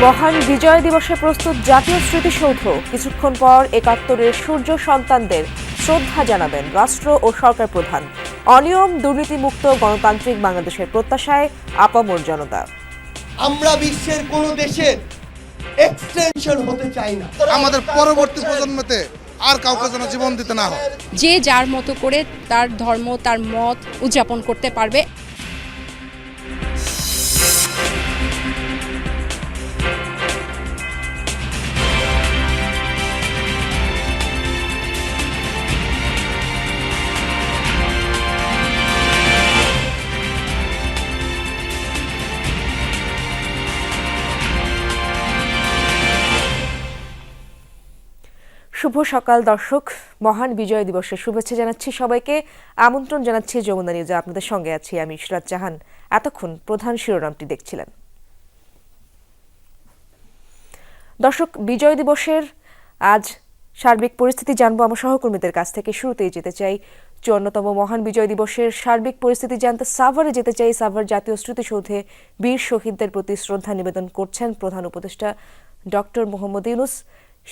মহান বিজয় দিবসে প্রস্তুত জাতীয় স্মৃতিসৌধ। কিছুক্ষণ পর ৭১-এর সূর্য সন্তানদের শ্রদ্ধা জানাবেন রাষ্ট্র ও সরকার প্রধান। অনিয়ম দুর্নীতিমুক্ত গণতান্ত্রিক বাংলাদেশের প্রত্যাশায় আপামর জনতা। আমরা বিশ্বের কোন দেশের এক্সটেনশন হতে চাই না। আমাদের পরবর্তী প্রজন্মতে আর কাউকে যেন জীবন দিতে না হয়। যে যার মতো করে তার ধর্ম তার মত উদযাপন করতে পারবে। শুভ সকাল দর্শক, মহান বিজয় দিবসের শুভেচ্ছা জানাচ্ছি সবাইকে। আমন্ত্রণ জানাচ্ছি যমুনা নিউজে, আপনাদের সঙ্গে আছি আমি ইশরাত জাহান। এতক্ষণ প্রধান শিরোনামটি দেখছিলেন। দর্শক, বিজয় দিবসের আজ সার্বিক পরিস্থিতি জানবো আমার সহকর্মীদের কাছ থেকে। শুরুতেই যেতে চাই ৫৪তম মহান বিজয় দিবসের সার্বিক পরিস্থিতি জানতে সাভারে যেতে চাই। সাভার জাতীয় স্মৃতিসৌধে বীর শহীদদের প্রতি শ্রদ্ধা নিবেদন করছেন প্রধান উপদেষ্টা ডক্টর মোহাম্মদ ইউনূস।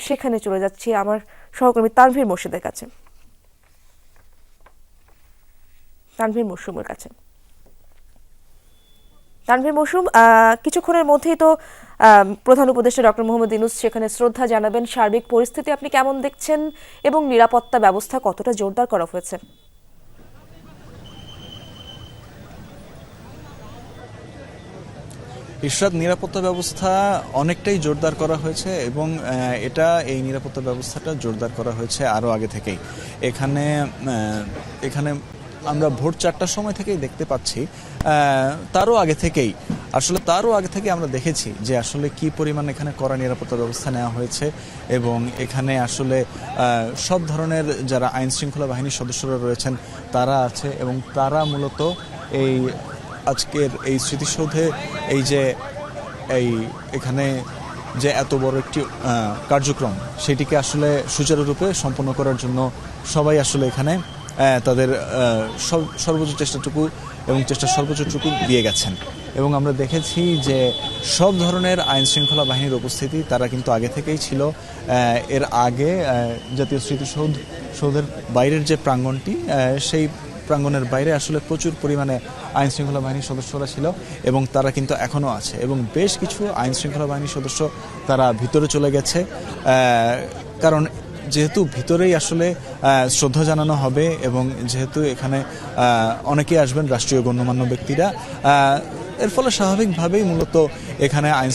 সেখানে চলে যাচ্ছি আমার সহকর্মী তানভীর মোর্শেদের কাছে। তানভীর মৌসুম, কিছুক্ষণের মধ্যেই তো প্রধান উপদেষ্টা ডক্টর মোহাম্মদ ইউনূস সেখানে শ্রদ্ধা জানাবেন। সার্বিক পরিস্থিতি আপনি কেমন দেখছেন এবং নিরাপত্তা ব্যবস্থা কতটা জোরদার করা হয়েছে? ইশরাত, নিরাপত্তা ব্যবস্থা অনেকটাই জোরদার করা হয়েছে এবং এই নিরাপত্তা ব্যবস্থাটা জোরদার করা হয়েছে আরও আগে থেকেই। এখানে আমরা ভোর ৪টার সময় থেকেই দেখতে পাচ্ছি, তারও আগে থেকে আমরা দেখেছি যে আসলে কি পরিমাণ এখানে কড়া নিরাপত্তা ব্যবস্থা নেওয়া হয়েছে এবং এখানে আসলে সব ধরনের যারা আইন শৃঙ্খলা বাহিনীর সদস্যরা রয়েছেন তারা আছে এবং তারা মূলত আজকের এই স্মৃতিসৌধে এখানে যে এত বড় একটি কার্যক্রম সেটিকে আসলে সুচারুরূপে সম্পন্ন করার জন্য সবাই আসলে এখানে তাদের সর্বোচ্চ চেষ্টাটুকু দিয়ে গেছেন এবং আমরা দেখেছি যে সব ধরনের আইন শৃঙ্খলা বাহিনীর উপস্থিতি তারা কিন্তু আগে থেকেই ছিল। এর আগে জাতীয় স্মৃতিসৌধের বাইরের যে প্রাঙ্গণটি, সেই প্রাঙ্গণের বাইরে আসলে প্রচুর পরিমাণে আইন শৃঙ্খলা বাহিনীর সদস্যরা ছিল এবং তারা কিন্তু এখনও আছে এবং বেশ কিছু আইন শৃঙ্খলা বাহিনীর সদস্য তারা ভিতরে চলে গেছে, কারণ যেহেতু ভিতরেই আসলে শ্রদ্ধা জানানো হবে এবং যেহেতু এখানে অনেকেই আসবেন রাষ্ট্রীয় গণ্যমান্য ব্যক্তিরা, এর ফলে স্বাভাবিকভাবেই মূলত এখানে আইন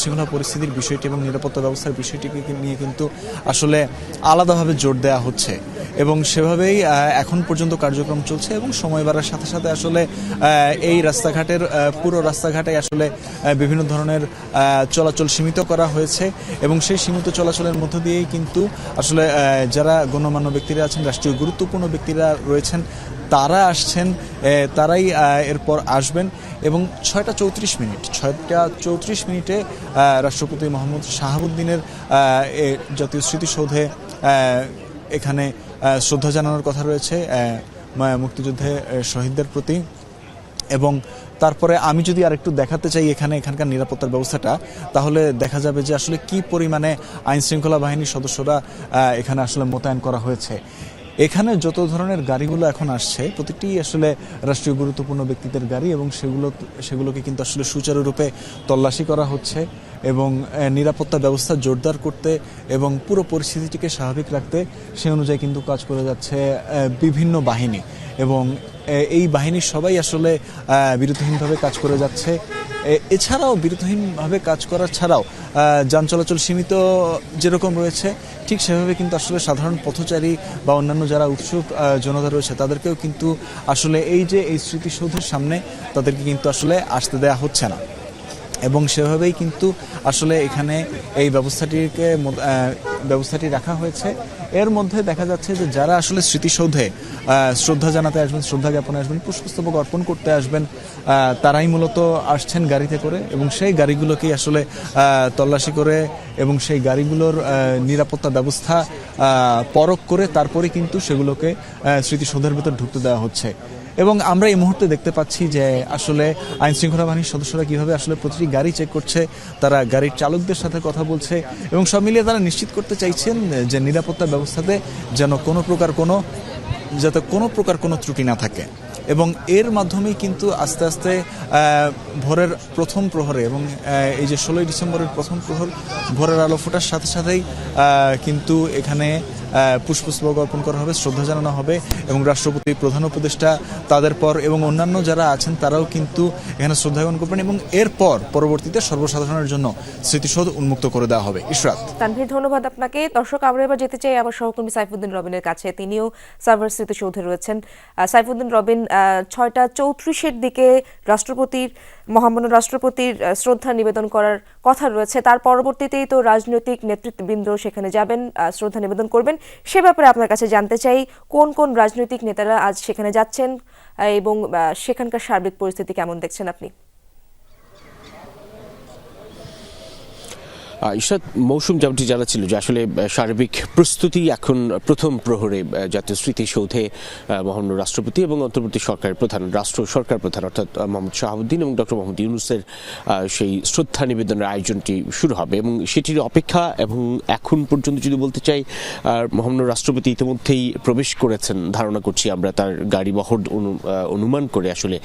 শৃঙ্খলা পরিস্থিতির বিষয়টি এবং নিরাপত্তা ব্যবস্থার বিষয়টিকে নিয়ে কিন্তু আসলে আলাদাভাবে জোর দেওয়া হচ্ছে এবং সেভাবেই এখন পর্যন্ত কার্যক্রম চলছে এবং সময় বাড়ার সাথে সাথে আসলে এই পুরো রাস্তাঘাটে আসলে বিভিন্ন ধরনের চলাচল সীমিত করা হয়েছে এবং সেই সীমিত চলাচলের মধ্য দিয়েই কিন্তু আসলে যারা গণ্যমান্য ব্যক্তিরা আছেন, রাষ্ট্রীয় গুরুত্বপূর্ণ ব্যক্তিরা রয়েছেন, তারা আসছেন, তারাই এরপর আসবেন এবং ৬টা ৩৪ মিনিটে রাষ্ট্রপতি মোহাম্মদ শাহাবুদ্দিনের জাতীয় স্মৃতিসৌধে এখানে শ্রদ্ধা জানানোর কথা রয়েছে মুক্তিযুদ্ধে শহীদদের প্রতি। এবং তারপরে আমি যদি আরেকটু দেখাতে চাই এখানকার নিরাপত্তার ব্যবস্থাটা, তাহলে দেখা যাবে যে আসলে কি পরিমাণে আইন শৃঙ্খলা বাহিনীর সদস্যরা এখানে আসলে মোতায়েন করা হয়েছে। এখানে যত ধরনের গাড়িগুলো এখন আসছে প্রতিটি আসলে রাষ্ট্রীয় গুরুত্বপূর্ণ ব্যক্তিদের গাড়ি এবং সেগুলোকে কিন্তু আসলে সুচারুরূপে তল্লাশি করা হচ্ছে এবং নিরাপত্তা ব্যবস্থা জোরদার করতে এবং পুরো পরিস্থিতিটিকে স্বাভাবিক রাখতে সে অনুযায়ী কিন্তু কাজ করে যাচ্ছে বিভিন্ন বাহিনী এবং এই বাহিনীর সবাই আসলে বিরতিহীনভাবে কাজ করে যাচ্ছে। এছাড়াও বিরতিহীনভাবে কাজ করার ছাড়াও যান চলাচল সীমিত যেরকম রয়েছে ঠিক সেভাবে কিন্তু আসলে সাধারণ পথচারী বা অন্যান্য যারা উৎসুক জনতা রয়েছে তাদেরকেও কিন্তু আসলে এই স্মৃতিসৌধের সামনে তাদেরকে কিন্তু আসলে আসতে দেওয়া হচ্ছে না এবং সেভাবেই কিন্তু আসলে এখানে এই ব্যবস্থাটি রাখা হয়েছে। এর মধ্যে দেখা যাচ্ছে যে যারা আসলে স্মৃতিসৌধে শ্রদ্ধা জানাতে আসবেন, শ্রদ্ধা জ্ঞাপনে আসবেন, পুষ্পস্তবক অর্পণ করতে আসবেন, তারাই মূলত আসছেন গাড়িতে করে এবং সেই গাড়িগুলোকেই আসলে তল্লাশি করে এবং সেই গাড়িগুলোর নিরাপত্তা ব্যবস্থা পরখ করে তারপরে কিন্তু সেগুলোকে স্মৃতিসৌধের ভেতর ঢুকতে দেওয়া হচ্ছে। এবং আমরা এই মুহূর্তে দেখতে পাচ্ছি যে আসলে আইন শৃঙ্খলা বাহিনীর সদস্যরা কিভাবে আসলে প্রতিটি গাড়ি চেক করছে, তারা গাড়ির চালকদের সাথে কথা বলছে এবং সব মিলিয়ে তারা নিশ্চিত করতে চাইছেন যে নিরাপত্তা ব্যবস্থাতে যেন যাতে কোনো প্রকার কোনো ত্রুটি না থাকে। এবং এর মাধ্যমেই কিন্তু আস্তে আস্তে ভোরের প্রথম প্রহরে এবং এই যে 16ই ডিসেম্বরের প্রথম প্রহর ভোরের আলো ফোটার সাথে সাথেই কিন্তু এখানে পুষ্পস্তবক অর্পণ করা হবে, শ্রদ্ধা জানানো হবে এবং রাষ্ট্রপতি, প্রধান উপদেষ্টা, তাদের পর এবং অন্যান্য যারা আছেন তারাও কিন্তু এখানে শ্রদ্ধা জ্ঞাপন করবেন এবং এরপর পরবর্তীতে সর্বসাধারণের জন্য স্মৃতিসৌধ উন্মুক্ত করে দেওয়া হবে। ইশরাত। তানভীর, ধন্যবাদ আপনাকে। দর্শক, আমরা এবার যেতে চাই আমার সহকর্মী সাইফুদ্দিন রবিনের কাছে। তিনিও সাভার স্মৃতিসৌধে রয়েছেন। সাইফুদ্দিন রবিন, 6টা 34-এর দিকে মহামান্য রাষ্ট্রপতির শ্রদ্ধা নিবেদন করার কথা রয়েছে। তার পরবর্তীতেই তো রাজনৈতিক নেতৃবৃন্দ সেখানে যাবেন, শ্রদ্ধা নিবেদন করবেন। সে ব্যাপারে আপনার কাছে জানতে চাই, কোন কোন রাজনৈতিক নেতারা আজ সেখানে যাচ্ছেন এবং সেখানকার সার্বিক পরিস্থিতি কেমন দেখছেন আপনি? ইশরাত, মৌসুম যেমনটি জানাচ্ছিল যে আসলে সার্বিক প্রস্তুতি এখন প্রথম প্রহরে জাতীয় স্মৃতিসৌধে মহামান্য রাষ্ট্রপতি এবং অন্তর্বর্তী সরকারের প্রধান, সরকার প্রধান অর্থাৎ মোহাম্মদ শাহাবুদ্দিন এবং ডক্টর মোহাম্মদ ইউনূসের সেই শ্রদ্ধা নিবেদনের আয়োজনটি শুরু হবে এবং সেটির অপেক্ষা। এবং এখন পর্যন্ত যদি বলতে চাই, মহামান্য রাষ্ট্রপতি ইতিমধ্যেই প্রবেশ করেছেন, ধারণা করছি আমরা, তার গাড়ি বহর অনুমান করে আসলে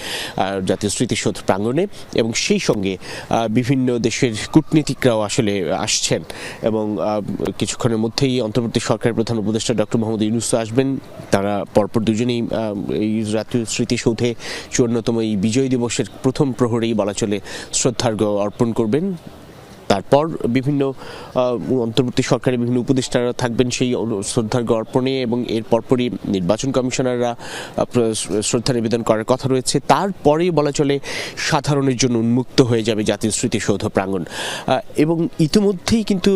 জাতীয় স্মৃতিসৌধ প্রাঙ্গণে। এবং সেই সঙ্গে বিভিন্ন দেশের কূটনীতিকরাও আসলে আসছেন এবং কিছুক্ষণের মধ্যেই অন্তর্বর্তী সরকারের প্রধান উপদেষ্টা ডক্টর মোহাম্মদ ইউনূস আসবেন। তারা পরপর দুজনেই এই জাতীয় স্মৃতিসৌধে 54তম এই বিজয় দিবসের প্রথম প্রহরেই বলা চলে শ্রদ্ধার্ঘ্য অর্পণ করবেন। তারপর বিভিন্ন অন্তর্বর্তী সরকারের বিভিন্ন উপদেষ্টারা থাকবেন সেই শ্রদ্ধার্ঘ্য অর্পণে এবং এর পরপরই নির্বাচন কমিশনাররা শ্রদ্ধা নিবেদন করার কথা রয়েছে। তারপরেই বলা চলে সাধারণের জন্য উন্মুক্ত হয়ে যাবে জাতীয় স্মৃতিসৌধ প্রাঙ্গণ। এবং ইতিমধ্যেই কিন্তু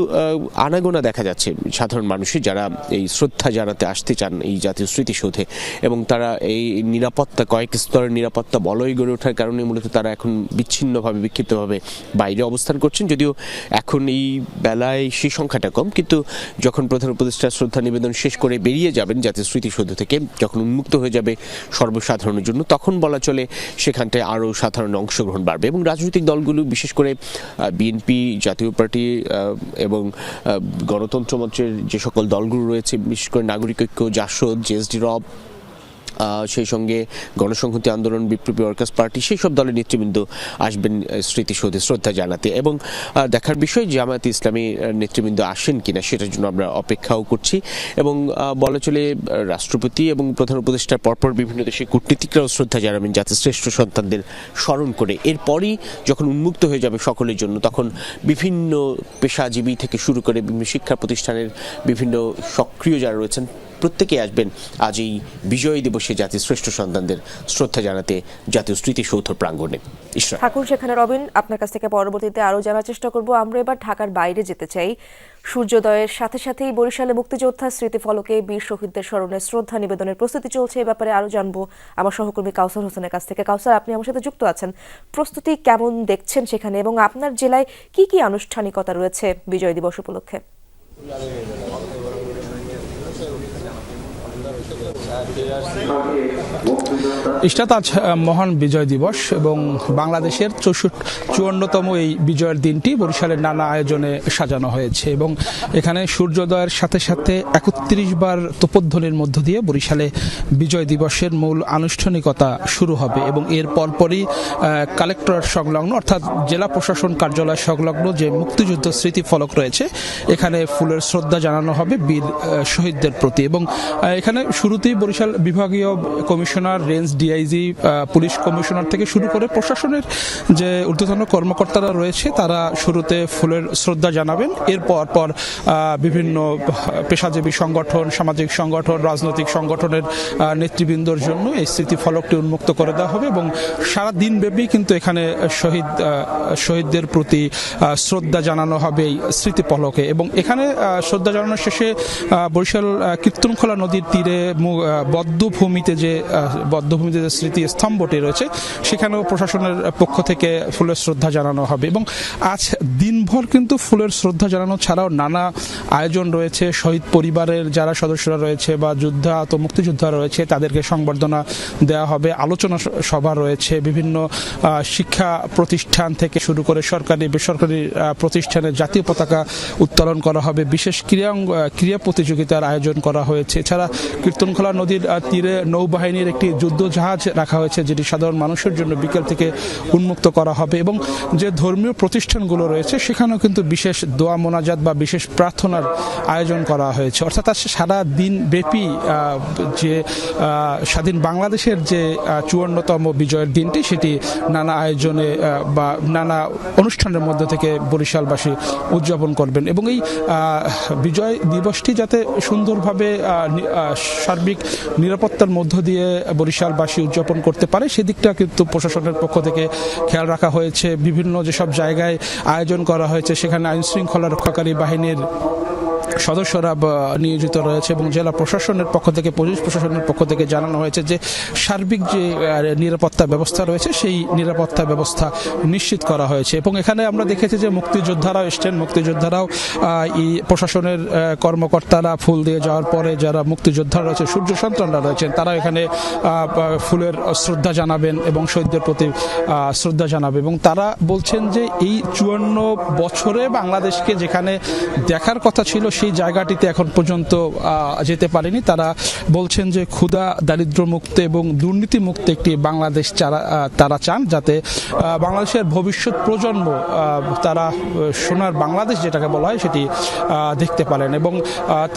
আনাগোনা দেখা যাচ্ছে সাধারণ মানুষের, যারা এই শ্রদ্ধা জানাতে আসতে চান এই জাতীয় স্মৃতিসৌধে। এবং তারা এই নিরাপত্তা, কয়েক স্তরের নিরাপত্তা বলয় গড়ে ওঠার কারণে মূলত তারা এখন বিচ্ছিন্নভাবে, বিক্ষিপ্তভাবে বাইরে অবস্থান করছেন। যদিও এখন এই বেলায় সেই সংখ্যাটা কম, কিন্তু যখন প্রধান উপদেষ্টা শ্রদ্ধা নিবেদন শেষ করে বেরিয়ে যাবেন জাতীয় স্মৃতিসৌধ থেকে, যখন উন্মুক্ত হয়ে যাবে সর্বসাধারণের জন্য, তখন বলা চলে সেখানটায় আরও সাধারণ অংশগ্রহণ বাড়বে। এবং রাজনৈতিক দলগুলো, বিশেষ করে বিএনপি, জাতীয় পার্টি এবং গণতন্ত্র মঞ্চের যে সকল দলগুলো রয়েছে, বিশেষ করে নাগরিক ঐক্য, জাসদ, জেএসডি রব, সেই সঙ্গে গণসংহতি আন্দোলন, বিপ্লবী ওয়ার্কার্স পার্টি, সেই সব দলের নেতৃবৃন্দ আসবেন স্মৃতিসৌধে শ্রদ্ধা জানাতে। এবং দেখার বিষয় জামায়াতে ইসলামী নেতৃবৃন্দ আসেন কিনা সেটার জন্য আমরা অপেক্ষাও করছি। এবং বলা চলে রাষ্ট্রপতি এবং প্রধান উপদেষ্টার পরপর বিভিন্ন দেশের কূটনীতিকরাও শ্রদ্ধা জানাবেন জাতির শ্রেষ্ঠ সন্তানদের স্মরণ করে। এরপরই যখন উন্মুক্ত হয়ে যাবে সকলের জন্য, তখন বিভিন্ন পেশাজীবী থেকে শুরু করে বিভিন্ন শিক্ষা প্রতিষ্ঠানের বিভিন্ন সক্রিয় যারা রয়েছেন প্রত্যেকে আসবেন আজ এই বিজয় দিবসে জাতির শ্রেষ্ঠ সন্তানদের শ্রদ্ধা জানাতে জাতীয় স্মৃতিসৌধ প্রাঙ্গণে। ঠাকুর, সেখানে রবিন, আপনার কাছ থেকে পরবর্তীতে আরও জানার চেষ্টা করব। আমরা এবার ঢাকার বাইরে যেতে চাই। সূর্যোদয়ের সাথে সাথেই বরিশালে মুক্তিযোদ্ধা স্মৃতিফলকে বীর শহীদদের স্মরণে শ্রদ্ধা নিবেদনের প্রস্তুতি চলছে। এ ব্যাপারে আরও জানবো আমার সহকর্মী কাউসার হোসেনের কাছ থেকে। কাউসার, আপনি আমার সাথে যুক্ত আছেন। প্রস্তুতি কেমন দেখছেন সেখানে এবং আপনার জেলায় কি কি আনুষ্ঠানিকতা রয়েছে বিজয় দিবস উপলক্ষে? ইশরাত, আজ মহান বিজয় দিবস এবং বাংলাদেশের 54তম এই বিজয়ের দিনটি বরিশালের নানা আয়োজনে সাজানো হয়েছে এবং এখানে সূর্যোদয়ের সাথে সাথে 31 বার তোপধ্বনির মধ্য দিয়ে বরিশালে বিজয় দিবসের মূল আনুষ্ঠানিকতা শুরু হবে এবং এর পরপরই কালেক্টর সংলগ্ন অর্থাৎ জেলা প্রশাসন কার্যালয় সংলগ্ন যে মুক্তিযুদ্ধ স্মৃতিফলক রয়েছে এখানে ফুলের শ্রদ্ধা জানানো হবে বীর শহীদদের প্রতি। এবং এখানে শুরুতেই বরিশাল বিভাগীয় commissioner, range DIG, police commissioner থেকে শুরু করে প্রশাসনের যে ঊর্ধ্বতন কর্মকর্তারা রয়েছে তারা শুরুতে ফুলের শ্রদ্ধা জানাবেন। এরপর বিভিন্ন পেশাজীবী সংগঠন, সামাজিক সংগঠন, রাজনৈতিক সংগঠনের নেতৃবৃন্দর জন্য এই স্মৃতিফলকটি উন্মুক্ত করে দেওয়া হবে এবং সারা দিনব্যাপী কিন্তু এখানে শহীদদের প্রতি শ্রদ্ধা জানানো হবে এই স্মৃতিফলকে। এবং এখানে শ্রদ্ধা জানানোর শেষে বরিশাল কীর্তনখোলা নদীর তীরে বদ্ধভূমিতে যে স্মৃতি স্তম্ভটি রয়েছে সেখানেও প্রশাসনের পক্ষ থেকে ফুলের শ্রদ্ধা জানানো হবে। এবং আজ দিনভর দিনভর কিন্তু ফুলের শ্রদ্ধা জানানো ছাড়াও নানা আয়োজন রয়েছে। শহীদ পরিবারের যারা সদস্যরা রয়েছে বা যোদ্ধা তো মুক্তিযোদ্ধা রয়েছে তাদেরকে সংবর্ধনা দেওয়া হবে, আলোচনা সভা রয়েছে, বিভিন্ন শিক্ষা প্রতিষ্ঠান থেকে শুরু করে সরকারি বেসরকারি প্রতিষ্ঠানে জাতীয় পতাকা উত্তোলন করা হবে, বিশেষ ক্রীড়া প্রতিযোগিতার আয়োজন করা হয়েছে। এছাড়া কীর্তনখোলা নদীর তীরে নৌবাহিনীর একটি যুদ্ধ জাহাজ রাখা হয়েছে, যেটি সাধারণ মানুষের জন্য বিকেল থেকে উন্মুক্ত করা হবে। এবং যে ধর্মীয় প্রতিষ্ঠানগুলো রয়েছে সেখানেও কিন্তু বিশেষ দোয়া মোনাজাত বা বিশেষ প্রার্থনার আয়োজন করা হয়েছে। অর্থাৎ সারা দিন ব্যাপী যে স্বাধীন বাংলাদেশের যে 54তম বিজয়ের দিনটি সেটি নানা আয়োজনে বা নানা অনুষ্ঠানের মধ্যে থেকে বরিশালবাসী উদযাপন করবেন। এবং এই বিজয় দিবসটি যাতে সুন্দরভাবে সার্বিক নিরাপত্তার মধ্য দিয়ে বরিশালবাসী উদযাপন করতে পারে সেদিকটা কিন্তু প্রশাসনের পক্ষ থেকে খেয়াল রাখা হয়েছে। বিভিন্ন যেসব জায়গায় আয়োজন করা হয়েছে সেখানে আইন শৃঙ্খলা রক্ষাকারী বাহিনীর সদস্যরা নিয়োজিত রয়েছে এবং জেলা প্রশাসনের পক্ষ থেকে পুলিশ প্রশাসনের পক্ষ থেকে জানানো হয়েছে যে সার্বিক যে নিরাপত্তা ব্যবস্থা রয়েছে সেই নিরাপত্তা ব্যবস্থা নিশ্চিত করা হয়েছে। এবং এখানে আমরা দেখেছি যে মুক্তিযোদ্ধারাও এসছেন, মুক্তিযোদ্ধারাও এই প্রশাসনের কর্মকর্তারা ফুল দিয়ে যাওয়ার পরে যারা মুক্তিযোদ্ধা রয়েছে সূর্য সন্তানরা রয়েছেন তারা এখানে ফুলের শ্রদ্ধা জানাবেন এবং শহীদদের প্রতি শ্রদ্ধা জানাবে। এবং তারা বলছেন যে এই 54 বছরে বাংলাদেশকে যেখানে দেখার কথা ছিল সেই জায়গাটিতে এখন পর্যন্ত যেতে পারেনি। তারা বলছেন যে ক্ষুধা দারিদ্র মুক্ত এবং দুর্নীতি মুক্ত একটি বাংলাদেশ তারা চান, যাতে বাংলাদেশের ভবিষ্যৎ প্রজন্ম তারা সোনার বাংলাদেশ যেটাকে বলা হয় সেটি দেখতে পারেন। এবং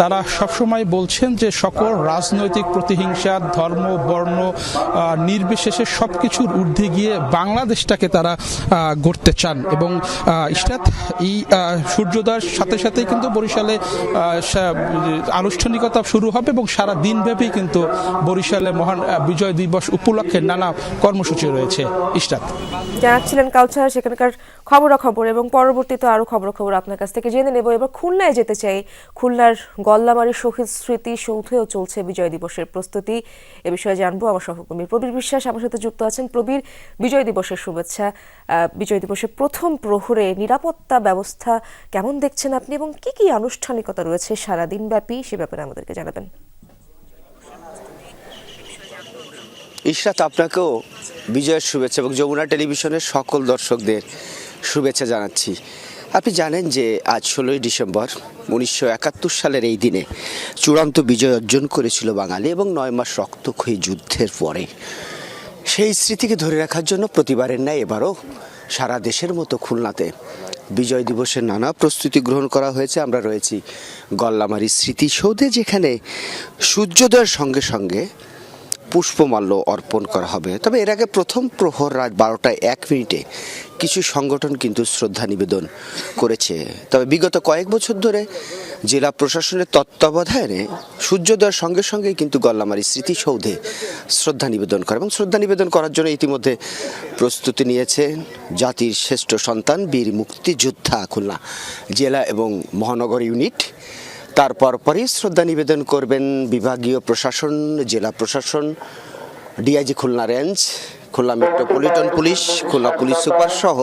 তারা সবসময় বলছেন যে সকল রাজনৈতিক প্রতিহিংসা ধর্ম বর্ণ নির্বিশেষে সবকিছুর ঊর্ধ্বে গিয়ে বাংলাদেশটাকে তারা গড়তে চান। এবং ইশরাত এই সূর্যোদয়ের সাথে সাথেই কিন্তু বরিশালে আনুষ্ঠানিকতা শুরু হবে এবং সারা দিনব্যাপী কিন্তু বরিশালে মহান বিজয় দিবস উপলক্ষে নানা কর্মসূচি রয়েছে। ইশরাত জানাচ্ছিলেন কাউছার সেখানকার খবরাখবর এবং পরবর্তীতে আরো খবরাখবর আপনার কাছ থেকে জেনে নেব। এবার খুলনায় যেতে চাই। খুলনার গল্লামারী শহীদ স্মৃতি সৌধেও চলছে বিজয় দিবসের প্রস্তুতি। এ বিষয়ে জানবো আমার সহকর্মী প্রবীর বিশ্বাস আমার সাথে যুক্ত আছেন। প্রবীর, বিজয় দিবসের শুভেচ্ছা। বিজয় দিবসের প্রথম প্রহরে নিরাপত্তা ব্যবস্থা কেমন দেখছেন আপনি এবং কি কি আনুষ্ঠানিকতা রয়েছে সারাদিন ব্যাপী সে ব্যাপারে আমাদেরকে জানাবেন। ইশরাত, আপনাকেও বিজয়ের শুভেচ্ছা এবং যমুনা টেলিভিশনের সকল দর্শকদের শুভেচ্ছা জানাচ্ছি। আপনি জানেন যে আজ 16ই ডিসেম্বর 1971 সালের এই দিনে চূড়ান্ত বিজয় অর্জন করেছিল বাঙালি এবং 9 মাস রক্তক্ষয়ী যুদ্ধের পরে সেই স্মৃতিকে ধরে রাখার জন্য প্রতিবারের ন্যায় এবারও সারা দেশের মতো খুলনাতে বিজয় দিবসের নানা প্রস্তুতি গ্রহণ করা হয়েছে। আমরা রয়েছি গল্লামারী স্মৃতিসৌধে, যেখানে সূর্যোদয়ের সঙ্গে সঙ্গে পুষ্পমাল্য অর্পণ করা হবে। তবে এর আগে প্রথম প্রহর রাত 12টায় 1 মিনিটে কিছু সংগঠন কিন্তু শ্রদ্ধা নিবেদন করেছে। তবে বিগত কয়েক বছর ধরে জেলা প্রশাসনের তত্ত্বাবধানে সূর্যোদয়ের সঙ্গে সঙ্গেই কিন্তু গল্লামারী স্মৃতিসৌধে শ্রদ্ধা নিবেদন করে এবং শ্রদ্ধা নিবেদন করার জন্য ইতিমধ্যে প্রস্তুতি নিয়েছেন জাতির শ্রেষ্ঠ সন্তান বীর মুক্তিযোদ্ধা খুলনা জেলা এবং মহানগর ইউনিট। তারপর পরই শ্রদ্ধা নিবেদন করবেন বিভাগীয় প্রশাসন, জেলা প্রশাসন, DIG Khulna range, Khulna metropolitan police, Khulna police super সহ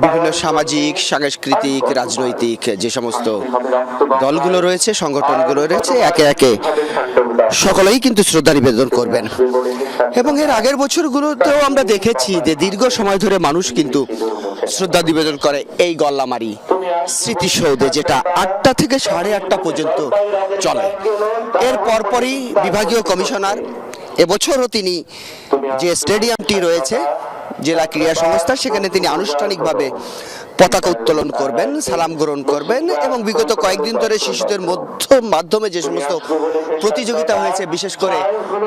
বিভিন্ন সামাজিক সাংস্কৃতিক রাজনৈতিক যে সমস্ত দলগুলো রয়েছে সংগঠনগুলো রয়েছে একে একে সকলেই কিন্তু শ্রদ্ধা নিবেদন করবেন। এবং এর আগের বছরগুলোতেও আমরা দেখেছি যে দীর্ঘ সময় ধরে মানুষ কিন্তু শ্রদ্ধা নিবেদন করে এই গল্লামারী স্মৃতিসৌধে, যেটা 8টা থেকে 8:30 পর্যন্ত চলে। এর পরপরই বিভাগীয় কমিশনার এবছরও তিনি যে স্টেডিয়ামটি রয়েছে জেলা ক্রীড়া সংস্থা সেখানে তিনি আনুষ্ঠানিকভাবে পতাকা উত্তোলন করবেন, সালাম গ্রহণ করবেন এবং বিগত কয়েকদিন ধরে শিশুদের মাধ্যমে যে সমস্ত প্রতিযোগিতা হয়েছে, বিশেষ করে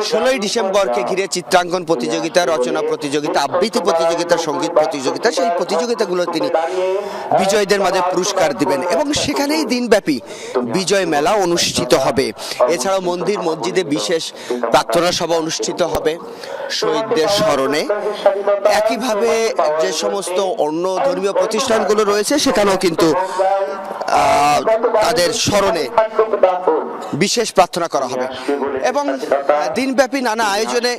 16ই ডিসেম্বরকে ঘিরে চিত্রাঙ্কন প্রতিযোগিতা, রচনা প্রতিযোগিতা, আবৃত্তি প্রতিযোগিতা, সঙ্গীত প্রতিযোগিতা, সেই প্রতিযোগিতাগুলো তিনি বিজয়ীদের মাঝে পুরস্কার দিবেন এবং সেখানেই দিনব্যাপী বিজয় মেলা অনুষ্ঠিত হবে। এছাড়াও মন্দির মসজিদে বিশেষ প্রার্থনা সভা অনুষ্ঠিত হবে শহীদদের স্মরণে। একইভাবে যে সমস্ত অন্য ধর্মীয় প্রতিষ্ঠানগুলো রয়েছে সেখানেও কিন্তু তাদের স্মরণে বিশেষ প্রার্থনা করা হবে এবং দিনব্যাপী নানা আয়োজনে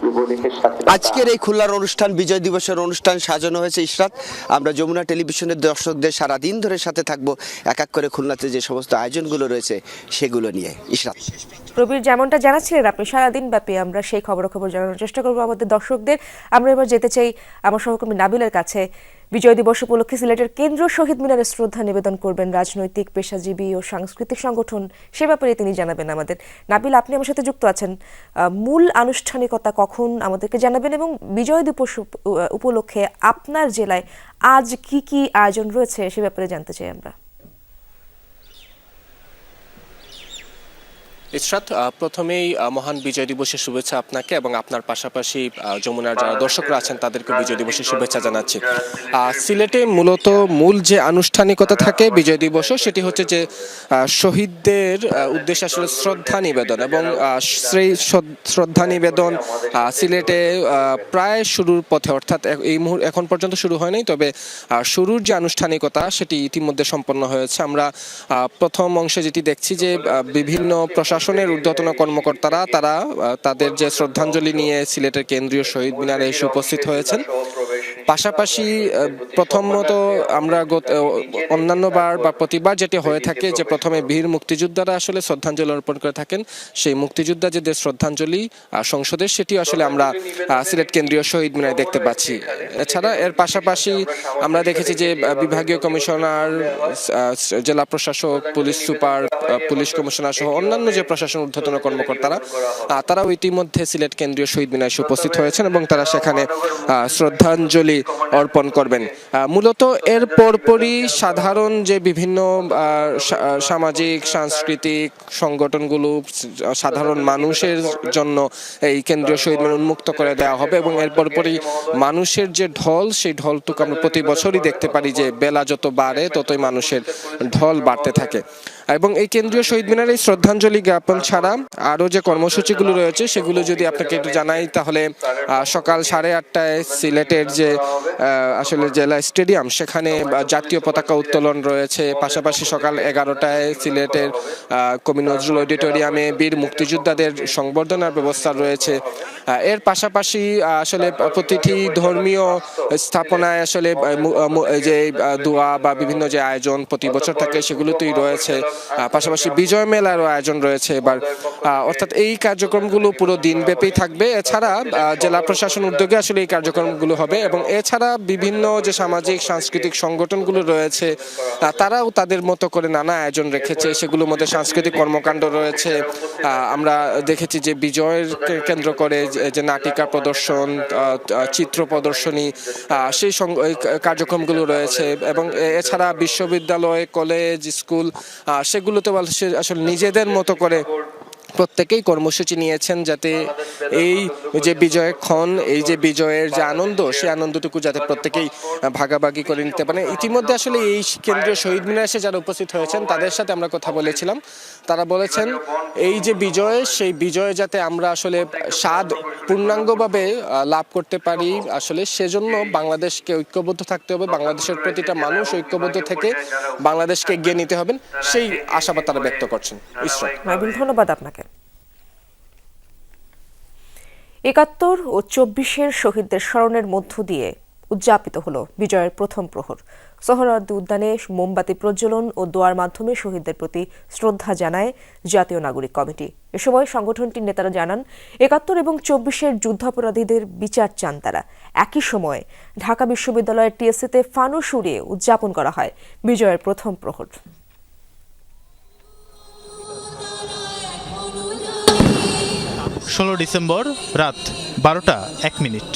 আজকের এই খুলনার অনুষ্ঠান, বিজয় দিবসের অনুষ্ঠান সাজানো হয়েছে। ইশরাত, আমরা যমুনা টেলিভিশনের দর্শকদের সারাদিন ধরে সাথে থাকবো এক এক করে খুলনাতে যে সমস্ত আয়োজনগুলো রয়েছে সেগুলো নিয়ে। ইশরাত, প্রবীর, যেমনটা জানাচ্ছিলেন আপনি, সারাদিন ব্যাপী আমরা সেই খবর জানানোর চেষ্টা করবো আমাদের দর্শকদের। আমরা এবার যেতে চাই আমার সহকর্মী নাবিলের কাছে। বিজয় দিবস উপলক্ষে সিলেটের কেন্দ্রীয় শহীদ মিনারে শ্রদ্ধা নিবেদন করবেন রাজনৈতিক, পেশাজীবী ও সাংস্কৃতিক সংগঠন। সে ব্যাপারে তিনি জানাবেন আমাদের। নাবিল, আপনি আমার সাথে যুক্ত আছেন। মূল আনুষ্ঠানিকতা কখন আমাদেরকে জানাবেন, এবং বিজয় দিবস উপলক্ষে আপনার জেলায় আজ কি কি আয়োজন রয়েছে সে ব্যাপারে জানতে চাই আমরা। ইশরাত, প্রথমেই মহান বিজয় দিবসের শুভেচ্ছা আপনাকে এবং আপনার পাশাপাশি যমুনার যারা দর্শকরা আছেন তাদেরকে বিজয় দিবসের শুভেচ্ছা জানাচ্ছি। সিলেটে মূলত মূল যে আনুষ্ঠানিকতা থাকে বিজয় দিবসও, সেটি হচ্ছে যে শহীদদের উদ্দেশ্যে আসলে শ্রদ্ধা নিবেদন, এবং সেই শ্রদ্ধা নিবেদন সিলেটে প্রায় শুরুর পথে, অর্থাৎ এখন পর্যন্ত শুরু হয়নি, তবে শুরুর যে আনুষ্ঠানিকতা সেটি ইতিমধ্যে সম্পন্ন হয়েছে। আমরা প্রথম অংশে যেটি দেখছি যে বিভিন্ন প্রশাসনের ঊর্ধ্বতন কর্মকর্তারা তারা তাদের যে শ্রদ্ধাঞ্জলি নিয়ে সিলেটের কেন্দ্রীয় শহীদ মিনারে এসে উপস্থিত হয়েছেন। পাশাপাশি প্রথমত আমরা অন্যান্যবার বা প্রতিবার যেটি হয়ে থাকে যে প্রথমে বীর মুক্তিযোদ্ধারা আসলে শ্রদ্ধাঞ্জলি অর্পণ করে থাকেন, সেই মুক্তিযোদ্ধা যে শ্রদ্ধাঞ্জলি সংসদের সেটি আসলে আমরা সিলেট কেন্দ্রীয় শহীদ মিনারে দেখতে পাচ্ছি। এছাড়া এর পাশাপাশি আমরা দেখেছি যে বিভাগীয় কমিশনার, জেলা প্রশাসক, পুলিশ সুপার, পুলিশ কমিশনার সহ অন্যান্য যে প্রশাসন ঊর্ধ্বতন কর্মকর্তারা তারাও ইতিমধ্যে সিলেট কেন্দ্রীয় শহীদ মিনারে এসে উপস্থিত হয়েছেন এবং তারা সেখানে শ্রদ্ধাঞ্জলি অর্পণ করবেন। মূলত এর পরপরই সাধারণ যে বিভিন্ন সামাজিক সাংস্কৃতিক সংগঠনগুলো সাধারণ মানুষের জন্য এই কেন্দ্রীয় শহীদ মিনার উন্মুক্ত করে দেওয়া হবে, এবং এর পরপরই মানুষের যে ঢল, সেই ঢলটুকু আমরা প্রতি বছরই দেখতে পারি যে বেলা যত বাড়ে ততই মানুষের ঢল বাড়তে থাকে। এবং এই কেন্দ্রীয় শহীদ মিনারে শ্রদ্ধাঞ্জলি জ্ঞাপন ছাড়া আরও যে কর্মসূচিগুলো রয়েছে সেগুলো যদি আপনাকে একটু জানাই, তাহলে সকাল 8:30টায় সিলেটের যে আসলে জেলা স্টেডিয়াম সেখানে জাতীয় পতাকা উত্তোলন রয়েছে। পাশাপাশি সকাল 11টায় সিলেটের কবি নজরুল অডিটোরিয়ামে বীর মুক্তিযোদ্ধাদের সংবর্ধনার ব্যবস্থা রয়েছে। এর পাশাপাশি আসলে প্রতিটি ধর্মীয় স্থাপনায় আসলে যে দোয়া বা বিভিন্ন যে আয়োজন প্রতি বছর থাকে সেগুলোতেই রয়েছে। পাশাপাশি বিজয় মেলারও আয়োজন রয়েছে এবার, অর্থাৎ এই কার্যক্রমগুলো পুরো দিনব্যাপী থাকবে। এছাড়া জেলা প্রশাসন উদ্যোগে আসলে এই কার্যক্রমগুলো হবে, এবং এছাড়া বিভিন্ন যে সামাজিক সাংস্কৃতিক সংগঠনগুলো রয়েছে তারাও তাদের মতো করে নানা আয়োজন রেখেছে। সেগুলোর মধ্যে সাংস্কৃতিক কর্মকাণ্ড রয়েছে। আমরা দেখেছি যে বিজয়ের কেন্দ্র করে যে নাটিকা প্রদর্শন, চিত্র প্রদর্শনী, সেই কার্যক্রমগুলো রয়েছে। এবং এছাড়া বিশ্ববিদ্যালয়, কলেজ, স্কুল সেগুলোতে আসলে নিজেদের মতো করে প্রত্যেকেই কর্মসূচি নিয়েছেন যাতে এই যে বিজয়ের ক্ষণ, এই যে বিজয়ের যে আনন্দ, সেই আনন্দটুকু যাতে প্রত্যেকেই ভাগাভাগি করে নিতে পারে। ইতিমধ্যে আসলে এই কেন্দ্রীয় শহীদ মিনারে এসে যারা উপস্থিত হয়েছেন তাদের সাথে আমরা কথা বলেছিলাম। তারা বলেছেন এই যে বিজয়, সেই বিজয় যাতে আমরা আসলে স্বাদ পূর্ণাঙ্গভাবে লাভ করতে পারি, আসলে সেজন্য বাংলাদেশকে ঐক্যবদ্ধ থাকতে হবে, বাংলাদেশের প্রতিটা মানুষ ঐক্যবদ্ধ থেকে বাংলাদেশকে এগিয়ে নিতে হবেন, সেই আশাবাদ তারা ব্যক্ত করছেন। ধন্যবাদ আপনাকে। ৭১ ও ২৪-এর শহীদদের স্মরণের মধ্য দিয়ে উদযাপিত হলো বিজয়ের প্রথম প্রহর। সোহরাওয়ার্দী উদ্যানে মোমবাতি প্রজ্বলন ও দোয়ার মাধ্যমে শহীদদের প্রতি শ্রদ্ধা জানায় জাতীয় নাগরিক কমিটি। এ সময় সংগঠনটির নেতারা জানান ৭১ এবং ২৪-এর যুদ্ধাপরাধীদের বিচার চান তারা। একই সময়ে ঢাকা বিশ্ববিদ্যালয়ের টিএসসিতে ফানুস উড়িয়ে উদযাপন করা হয় বিজয়ের প্রথম প্রহর। ১৬ ডিসেম্বর রাত ১২টা ১ মিনিট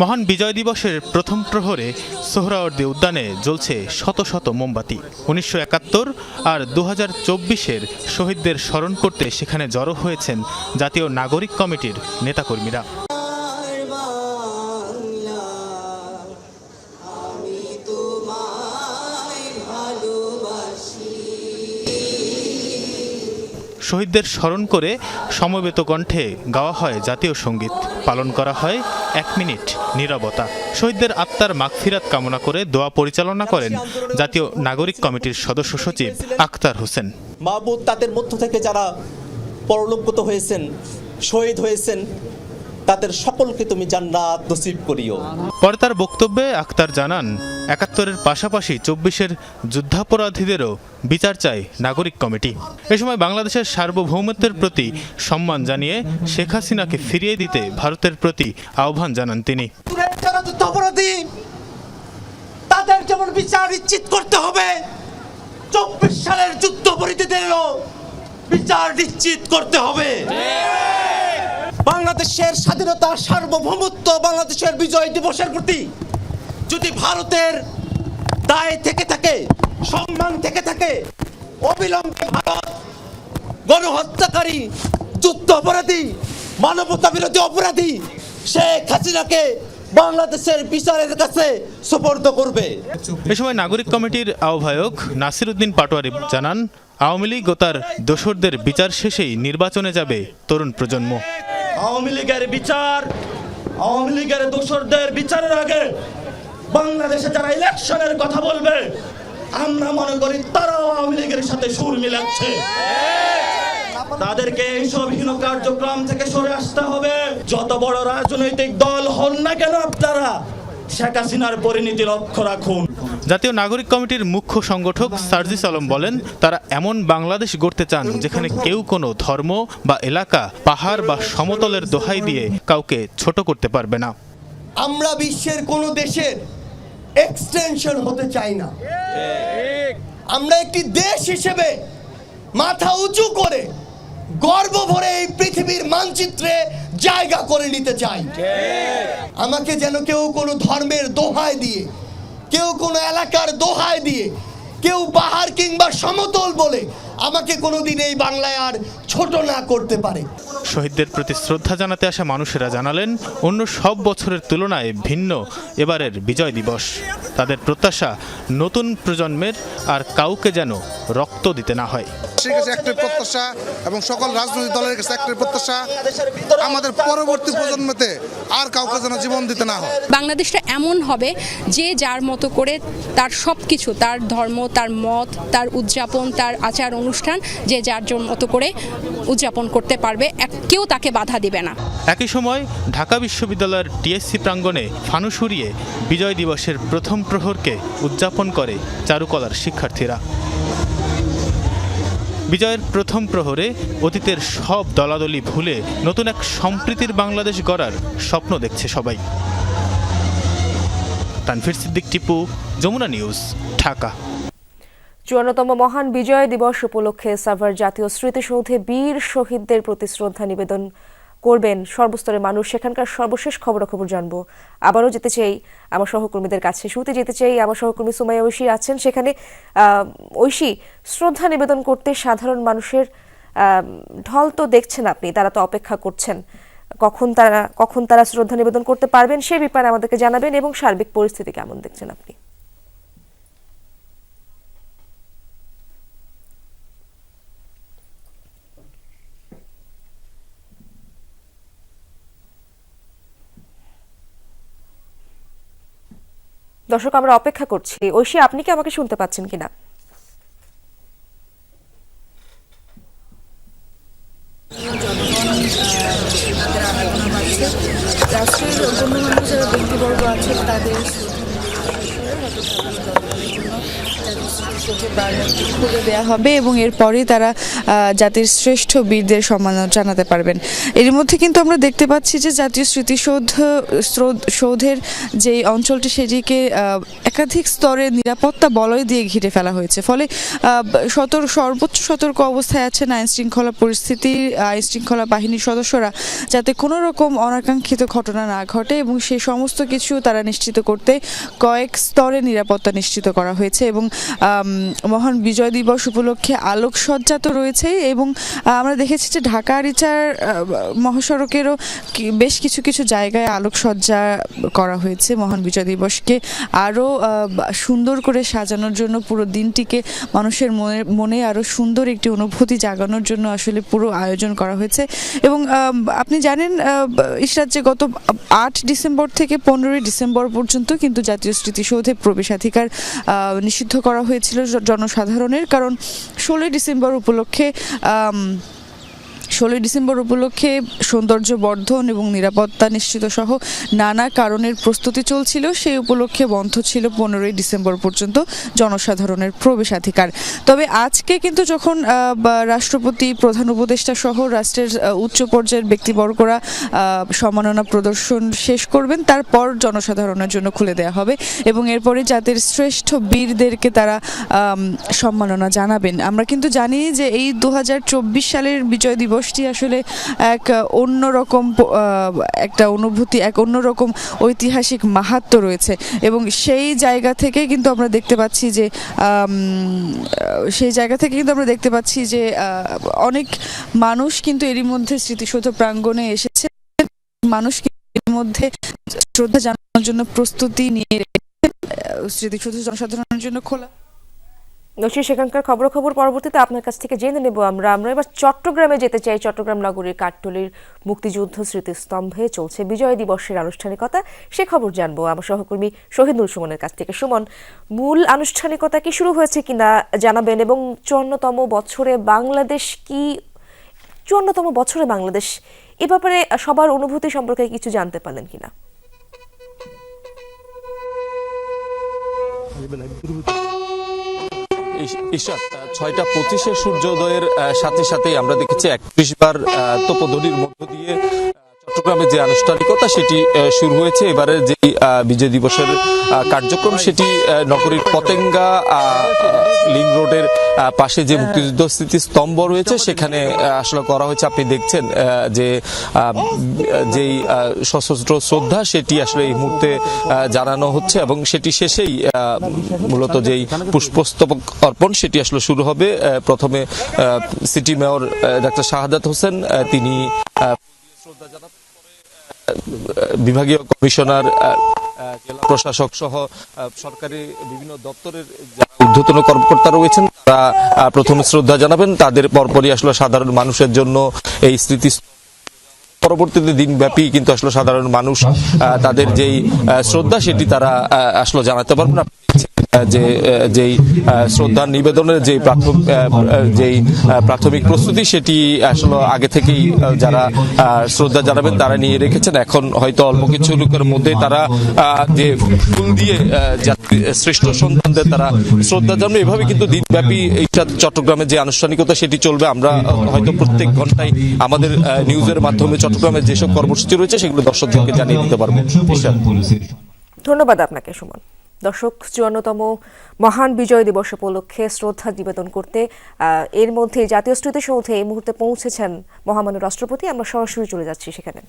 মহান বিজয় দিবসের প্রথম প্রহরে সোহরাওয়ার্দী উদ্যানে জ্বলছে শত শত মোমবাতি। ১৯৭১ আর ২০২৪-এর শহীদদের স্মরণ করতে সেখানে জড়ো হয়েছেন জাতীয় নাগরিক কমিটির নেতাকর্মীরা। শহীদদের স্মরণ করে সমবেত কণ্ঠে গাওয়া হয় জাতীয় সঙ্গীত, পালন করা হয় ১ মিনিট নীরবতা। শহীদদের আত্মার মাগফিরাত কামনা করে দোয়া পরিচালনা করেন জাতীয় নাগরিক কমিটির সদস্য সচিব আখতার হোসেন। মাহবুব তাদের মধ্য থেকে যারা পরলোকগত হয়েছেন, শহীদ হয়েছেন, তাদের সকলকে তুমি জান্নাত নসিব করিও। পরে তার বক্তব্যে আক্তার জানান, ৭১-এর পাশাপাশি ২৪-এর যুদ্ধাপরাধীদেরও বিচার চায় নাগরিক কমিটি। এ সময় বাংলাদেশের সার্বভৌমত্বের প্রতি সম্মান জানিয়ে শেখ হাসিনাকে ফিরিয়ে দিতে ভারতের প্রতি আহ্বান জানান তিনি। যারা যুদ্ধাপরাধী তাদের যেমন বিচার নিশ্চিত করতে হবে, ২৪ সালের যুদ্ধাপরাধীদেরও বিচার নিশ্চিত করতে হবে। বাংলাদেশের স্বাধীনতা, সার্বভৌমত্ব, বাংলাদেশের বিজয় দিবসের প্রতি যদি ভারতের দায় থেকে থাকে, সম্মান থেকে থাকে, অবিলম্বে ভারত গণহত্যাকারী, যুদ্ধ অপরাধী, মানবতা বিরোধী অপরাধী শেখ হাসিনাকে বাংলাদেশের বিচারের কাছে সুপর্দ করবে। এ সময় নাগরিক কমিটির আহ্বায়ক নাসির উদ্দিন পাটোয়ারি জানান, আওয়ামী লীগ ও তার দোসরদের বিচার শেষেই নির্বাচনে যাবে তরুণ প্রজন্ম। আওয়ামী লীগের বিচার, আওয়ামী লীগের দোসরদের বিচারের আগে বাংলাদেশে যারা ইলেকশনের কথা বলবে, আমরা মনে করি তারাও আওয়ামী লীগের সাথে সুর মিলাচ্ছে। তাদেরকে এইসব হীন কার্যক্রম থেকে সরে আসতে হবে। যত বড় রাজনৈতিক দল হন না কেন, আপনারা শেখ হাসিনার পরিণতি লক্ষ্য রাখুন। জাতীয় নাগরিক কমিটির মুখ্য সংগঠক সার্জিস আলম বলেন, তারা এমন বাংলাদেশ গড়তে চান যেখানে কেউ কোনো ধর্ম বা এলাকা, পাহাড় বা সমতলের দোহাই দিয়ে কাউকে ছোট করতে পারবে না। আমরা বিশ্বের কোন দেশের এক্সটেনশন হতে চাই না। আমরা একটি দেশ হিসেবে মাথা উঁচু করে গর্ব ভরে এই পৃথিবীর মানচিত্রে জায়গা করে নিতে চাই। আমাকে যেন কেউ কোনো ধর্মের দোহাই দিয়ে, কেউ কোনো এলাকার দোহাই দিয়ে, কেউ পাহাড় কিংবা সমতল বলে আমাকে কোনোদিন এই বাংলায় আর ছোট না করতে পারে। শহীদদের প্রতি শ্রদ্ধা জানাতে আসা মানুষেরা জানালেন, অন্য সব বছরের তুলনায় ভিন্ন এবারের বিজয় দিবস। তাদের প্রত্যাশা, নতুন প্রজন্মের আর কাউকে যেন রক্ত দিতে না হয়। সেই কাছে একটাই প্রত্যাশা এবং সকল রাজনৈতিক দলের কাছে একটাই প্রত্যাশা, আমাদের পরবর্তী প্রজন্মতে আর কাউকে যেন জীবন দিতে না হয়। বাংলাদেশটা এমন হবে যে যার মতো করে তার সব কিছু, তার ধর্ম, তার মত, তার উদযাপন, তার আচার অনুষ্ঠান যে যার মতো করে উদযাপন করতে পারবে, কেউ তাকে বাধা দিবে না। একই সময় ঢাকা বিশ্ববিদ্যালয়ের টিএসসি প্রাঙ্গণে ফানুস উড়িয়ে বিজয় দিবসের প্রথম প্রহরকে উদযাপন করে চারুকলার শিক্ষার্থীরা। বিজয়ের প্রথম প্রহরে অতীতের সব দলাদলি ভুলে নতুন এক সম্প্রীতির বাংলাদেশ গড়ার স্বপ্ন দেখছে সবাই। তানভীর সিদ্দিক টিপু, যমুনা নিউজ, ঢাকা। ৫৪তম মহান বিজয় দিবস উপলক্ষে সাভার জাতীয় স্মৃতিসৌধে বীর শহীদদের প্রতি শ্রদ্ধা নিবেদন করবেন সর্বস্তরের মানুষ। সেখানকার সর্বশেষ খবরাখবর জানবো। আবারও যেতে চাই আমার সহকর্মীদের কাছে, শুরুতে যেতে চাই আমার সহকর্মী সুমাইয়া ঐশী আছেন সেখানে। ঐশী, শ্রদ্ধা নিবেদন করতে সাধারণ মানুষের ঢল তো দেখছেন আপনি, তারা তো অপেক্ষা করছেন কখন তারা শ্রদ্ধা নিবেদন করতে পারবেন সে ব্যাপারে আমাদেরকে জানাবেন, এবং সার্বিক পরিস্থিতি কেমন দেখছেন আপনি? দর্শক, আমরা অপেক্ষা করছি। ঐশী, আপনি কি আমাকে শুনতে পাচ্ছেন কিনা? রাষ্ট্রের গণ্যমান্য যারা ব্যক্তিবর্গ আছে তাদের খুলে দেওয়া হবে এবং এরপরেই তারা জাতির শ্রেষ্ঠ বীরদের সম্মান জানাতে পারবেন। এর মধ্যে কিন্তু আমরা দেখতে পাচ্ছি যে জাতীয় স্মৃতিসৌধের যে অঞ্চলটি সেটিকে একাধিক স্তরে নিরাপত্তা বলয় দিয়ে ঘিরে ফেলা হয়েছে, ফলে সর্বোচ্চ সতর্ক অবস্থায় আছেন আইন শৃঙ্খলা বাহিনীর সদস্যরা, যাতে কোনো রকম অনাকাঙ্ক্ষিত ঘটনা না ঘটে, এবং সেই সমস্ত কিছু তারা নিশ্চিত করতে কয়েক স্তরে নিরাপত্তা নিশ্চিত করা হয়েছে। এবং মহান বিজয় দিবস উপলক্ষে আলোকসজ্জা তো রয়েছেই, এবং আমরা দেখেছি যে ঢাকা আরিচার মহাসড়কেরও বেশ কিছু জায়গায় আলোকসজ্জা করা হয়েছে মহান বিজয় দিবসকে আরও সুন্দর করে সাজানোর জন্য, পুরো দিনটিকে মানুষের মনে আরও সুন্দর একটি অনুভূতি জাগানোর জন্য আসলে পুরো আয়োজন করা হয়েছে। এবং আপনি জানেন ইশরাত, যে গত ৮ ডিসেম্বর থেকে 15 ডিসেম্বর পর্যন্ত কিন্তু জাতীয় স্মৃতিসৌধে প্রবেশাধিকার নিষিদ্ধ করা হয়েছিল জনসাধারণের, কারণ 16 ডিসেম্বর উপলক্ষে 16 ডিসেম্বর উপলক্ষে সৌন্দর্য বর্ধন এবং নিরাপত্তা নিশ্চিত সহ নানা কারণের প্রস্তুতি চলছিল। সেই উপলক্ষে বন্ধ ছিল 15 ডিসেম্বর পর্যন্ত জনসাধারণের প্রবেশাধিকার। তবে আজকে কিন্তু যখন রাষ্ট্রপতি, প্রধান উপদেষ্টা সহ রাষ্ট্রের উচ্চ পর্যায়ের ব্যক্তিবর্গরা সম্মাননা প্রদর্শন শেষ করবেন, তারপর জনসাধারণের জন্য খুলে দেওয়া হবে এবং এরপরে জাতির শ্রেষ্ঠ বীরদেরকে তারা সম্মাননা জানাবেন। আমরা কিন্তু জানি যে এই 2024 সালের বিজয় দিবসটি আসলে এক অন্যরকম একটা অনুভূতি, এক অন্যরকম ঐতিহাসিক মাহাত্ম্য রয়েছে এবং সেই জায়গা থেকে কিন্তু আমরা দেখতে পাচ্ছি যে অনেক মানুষ কিন্তু এরই মধ্যে স্মৃতিসৌধ প্রাঙ্গণে এসেছে। মানুষ এর মধ্যে শ্রদ্ধা জানানোর জন্য প্রস্তুতি নিয়ে রেখেছেন। স্মৃতিসৌধ জনসাধারণের জন্য খোলা। সেখানকার খবর পরবর্তীতে আপনার কাছ থেকে জেনে নেব। আমরা এবার চট্টগ্রামে যেতে চাই। চট্টগ্রাম নগরীর কাঠটলির মুক্তিযুদ্ধ স্মৃতিস্তম্ভে চলছে বিজয় দিবসের আনুষ্ঠানিকতা। সে খবর জানবো আমার সহকর্মী শহীদুল সুমনের কাছ থেকে। সুমন, মূল আনুষ্ঠানিকতা কি শুরু হয়েছে কিনা জানাবেন, এবং 54তম বছরে বাংলাদেশ এ ব্যাপারে সবার অনুভূতি সম্পর্কে কিছু জানতে পারলেন কিনা? ইশরাত, 6:25 সূর্যোদয়ের সাথে সাথেই আমরা দেখেছি 31 বার তোপধ্বনির মধ্য দিয়ে চট্টগ্রামে যে আনুষ্ঠানিকতা সেটি শুরু হয়েছে। এবারে যে বিজয় দিবসের কার্যক্রম সেটি নগরীর পতেঙ্গা লিং রোডের পাশে যে মুক্তিযুদ্ধ স্মৃতিস্তম্ভ রয়েছে সেখানে আসলে করা হয়েছে। আপনি দেখছেন যে যেই সশস্ত্র শ্রদ্ধা সেটি আসলে এই মুহূর্তে জানানো হচ্ছে এবং সেটি শেষেই মূলত যেই পুষ্পস্তবক অর্পণ সেটি আসলে শুরু হবে। প্রথমে city mayor doctor Shahadat Hossain তিনি শ্রদ্ধা জানান, বিভাগীয় কমিশনার, জেলা প্রশাসক সহ সরকারি বিভিন্ন দপ্তরের যারা ঊর্ধ্বতন কর্মকর্তা রয়েছেন তারা প্রথমে শ্রদ্ধা জানাবেন। তাদের পরপরই আসলে সাধারণ মানুষের জন্য এই স্মৃতি পরবর্তীতে দিনব্যাপী কিন্তু আসলে সাধারণ মানুষ তাদের যেই শ্রদ্ধা সেটি তারা আসলে জানাতে পারবেন। যেই শ্রদ্ধা নিবেদনের যেই প্রাথমিক প্রস্তুতি সেটি আসলে আগে থেকেই যারা শ্রদ্ধা জানাবেন তারা নিয়ে রেখেছেন। এখন হয়তো অল্প কিছু লোকের মধ্যে তারা যে ফুল দিয়ে শ্রেষ্ঠ সন্তানদের তারা শ্রদ্ধা জানাবে। এভাবে কিন্তু দিনব্যাপী এইটা চট্টগ্রামের যে আনুষ্ঠানিকতা সেটি চলবে। আমরা হয়তো প্রত্যেক ঘন্টায় আমাদের নিউজের মাধ্যমে চট্টগ্রামের যেসব কর্মসূচি রয়েছে সেগুলো দর্শকদেরকে জানিয়ে দিতে পারবো। ধন্যবাদ আপনাকে সুমন। দর্শক, 54তম মহান বিজয় দিবস উপলক্ষে শ্রদ্ধা নিবেদন করতে এর মধ্যে জাতীয় স্মৃতিসৌধে এই মুহূর্তে পৌঁছেছেন মহামান্য রাষ্ট্রপতি। আমরা সরাসরি চলে যাচ্ছি সেখানে।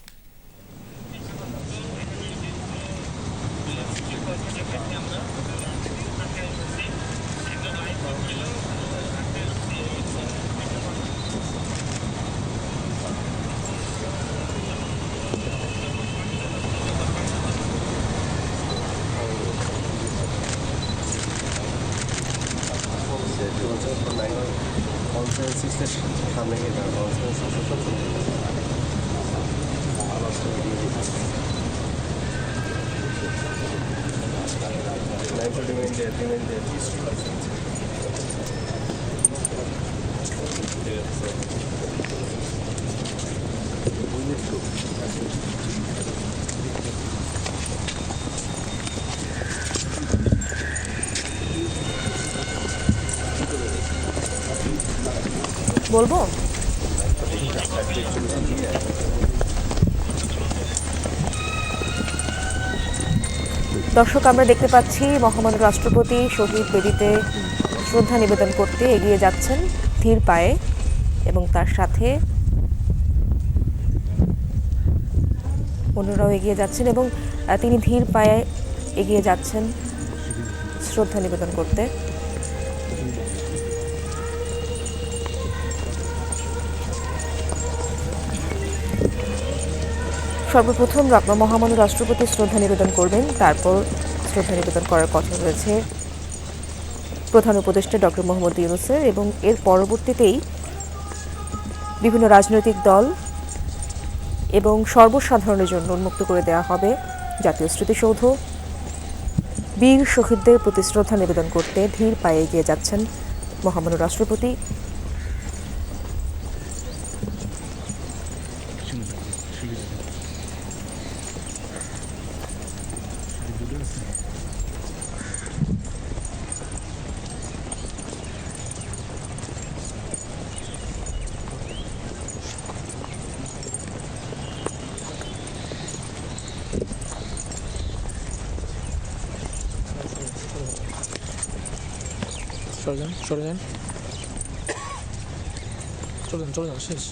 বলবো দর্শক, আমরা দেখতে পাচ্ছি মহামান্য রাষ্ট্রপতি শহীদ বেদিতে শ্রদ্ধা নিবেদন করতে এগিয়ে যাচ্ছেন ধীর পায়ে এবং তার সাথে অন্যরাও এগিয়ে যাচ্ছেন এবং তিনি ধীর পায়ে এগিয়ে যাচ্ছেন শ্রদ্ধা নিবেদন করতে। সর্বপ্রথম মহামান্য রাষ্ট্রপতি শ্রদ্ধা নিবেদন করবেন, তারপর শ্রদ্ধা নিবেদন করার কথা রয়েছে প্রধান উপদেষ্টা ডক্টর মোহাম্মদ ইউনূসের এবং এর পরবর্তীতেই বিভিন্ন রাজনৈতিক দল এবং সর্বসাধারণের জন্য উন্মুক্ত করে দেওয়া হবে জাতীয় স্মৃতিসৌধ। বীর শহীদদের প্রতি শ্রদ্ধা নিবেদন করতে ধীর পায়ে এগিয়ে যাচ্ছেন মহামান্য রাষ্ট্রপতি। সরে যান চলে যান শেষ।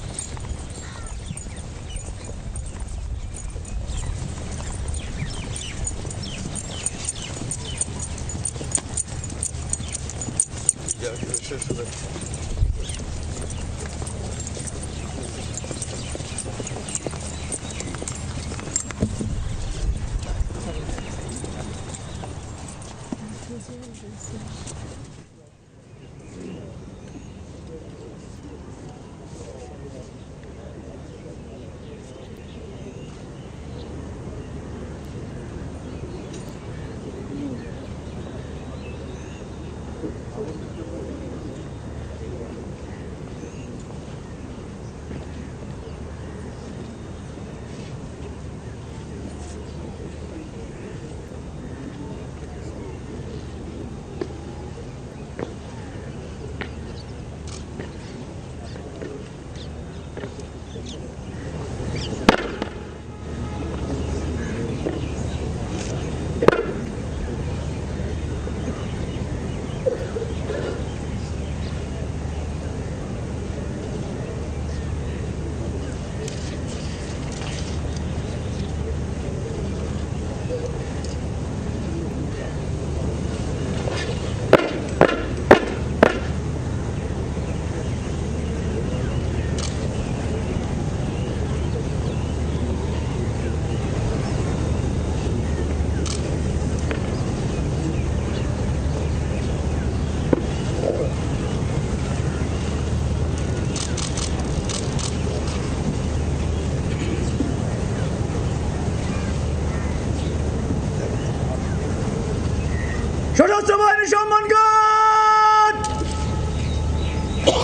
সশস্ত্র বাহিনী সম্মানগণ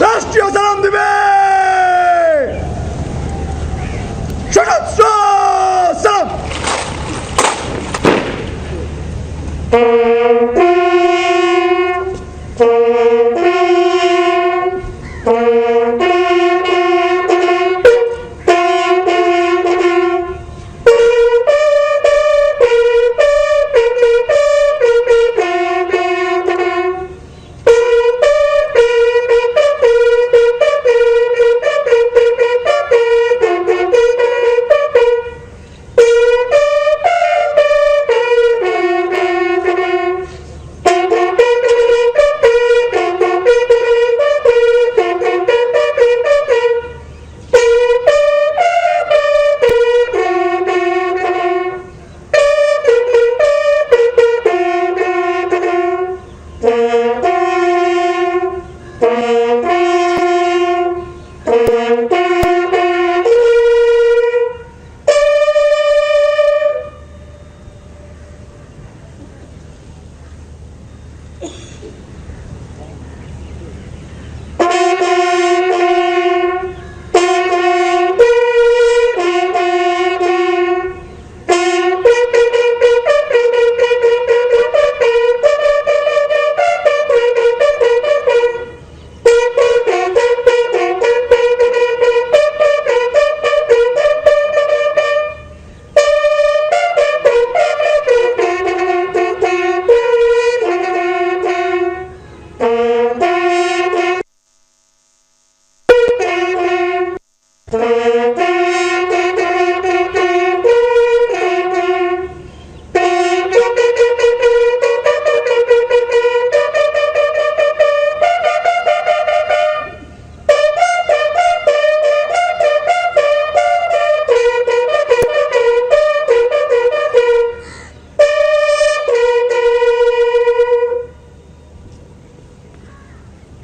রাষ্ট্রীয় সালাম দিবে। সশস্ত্র সালাম।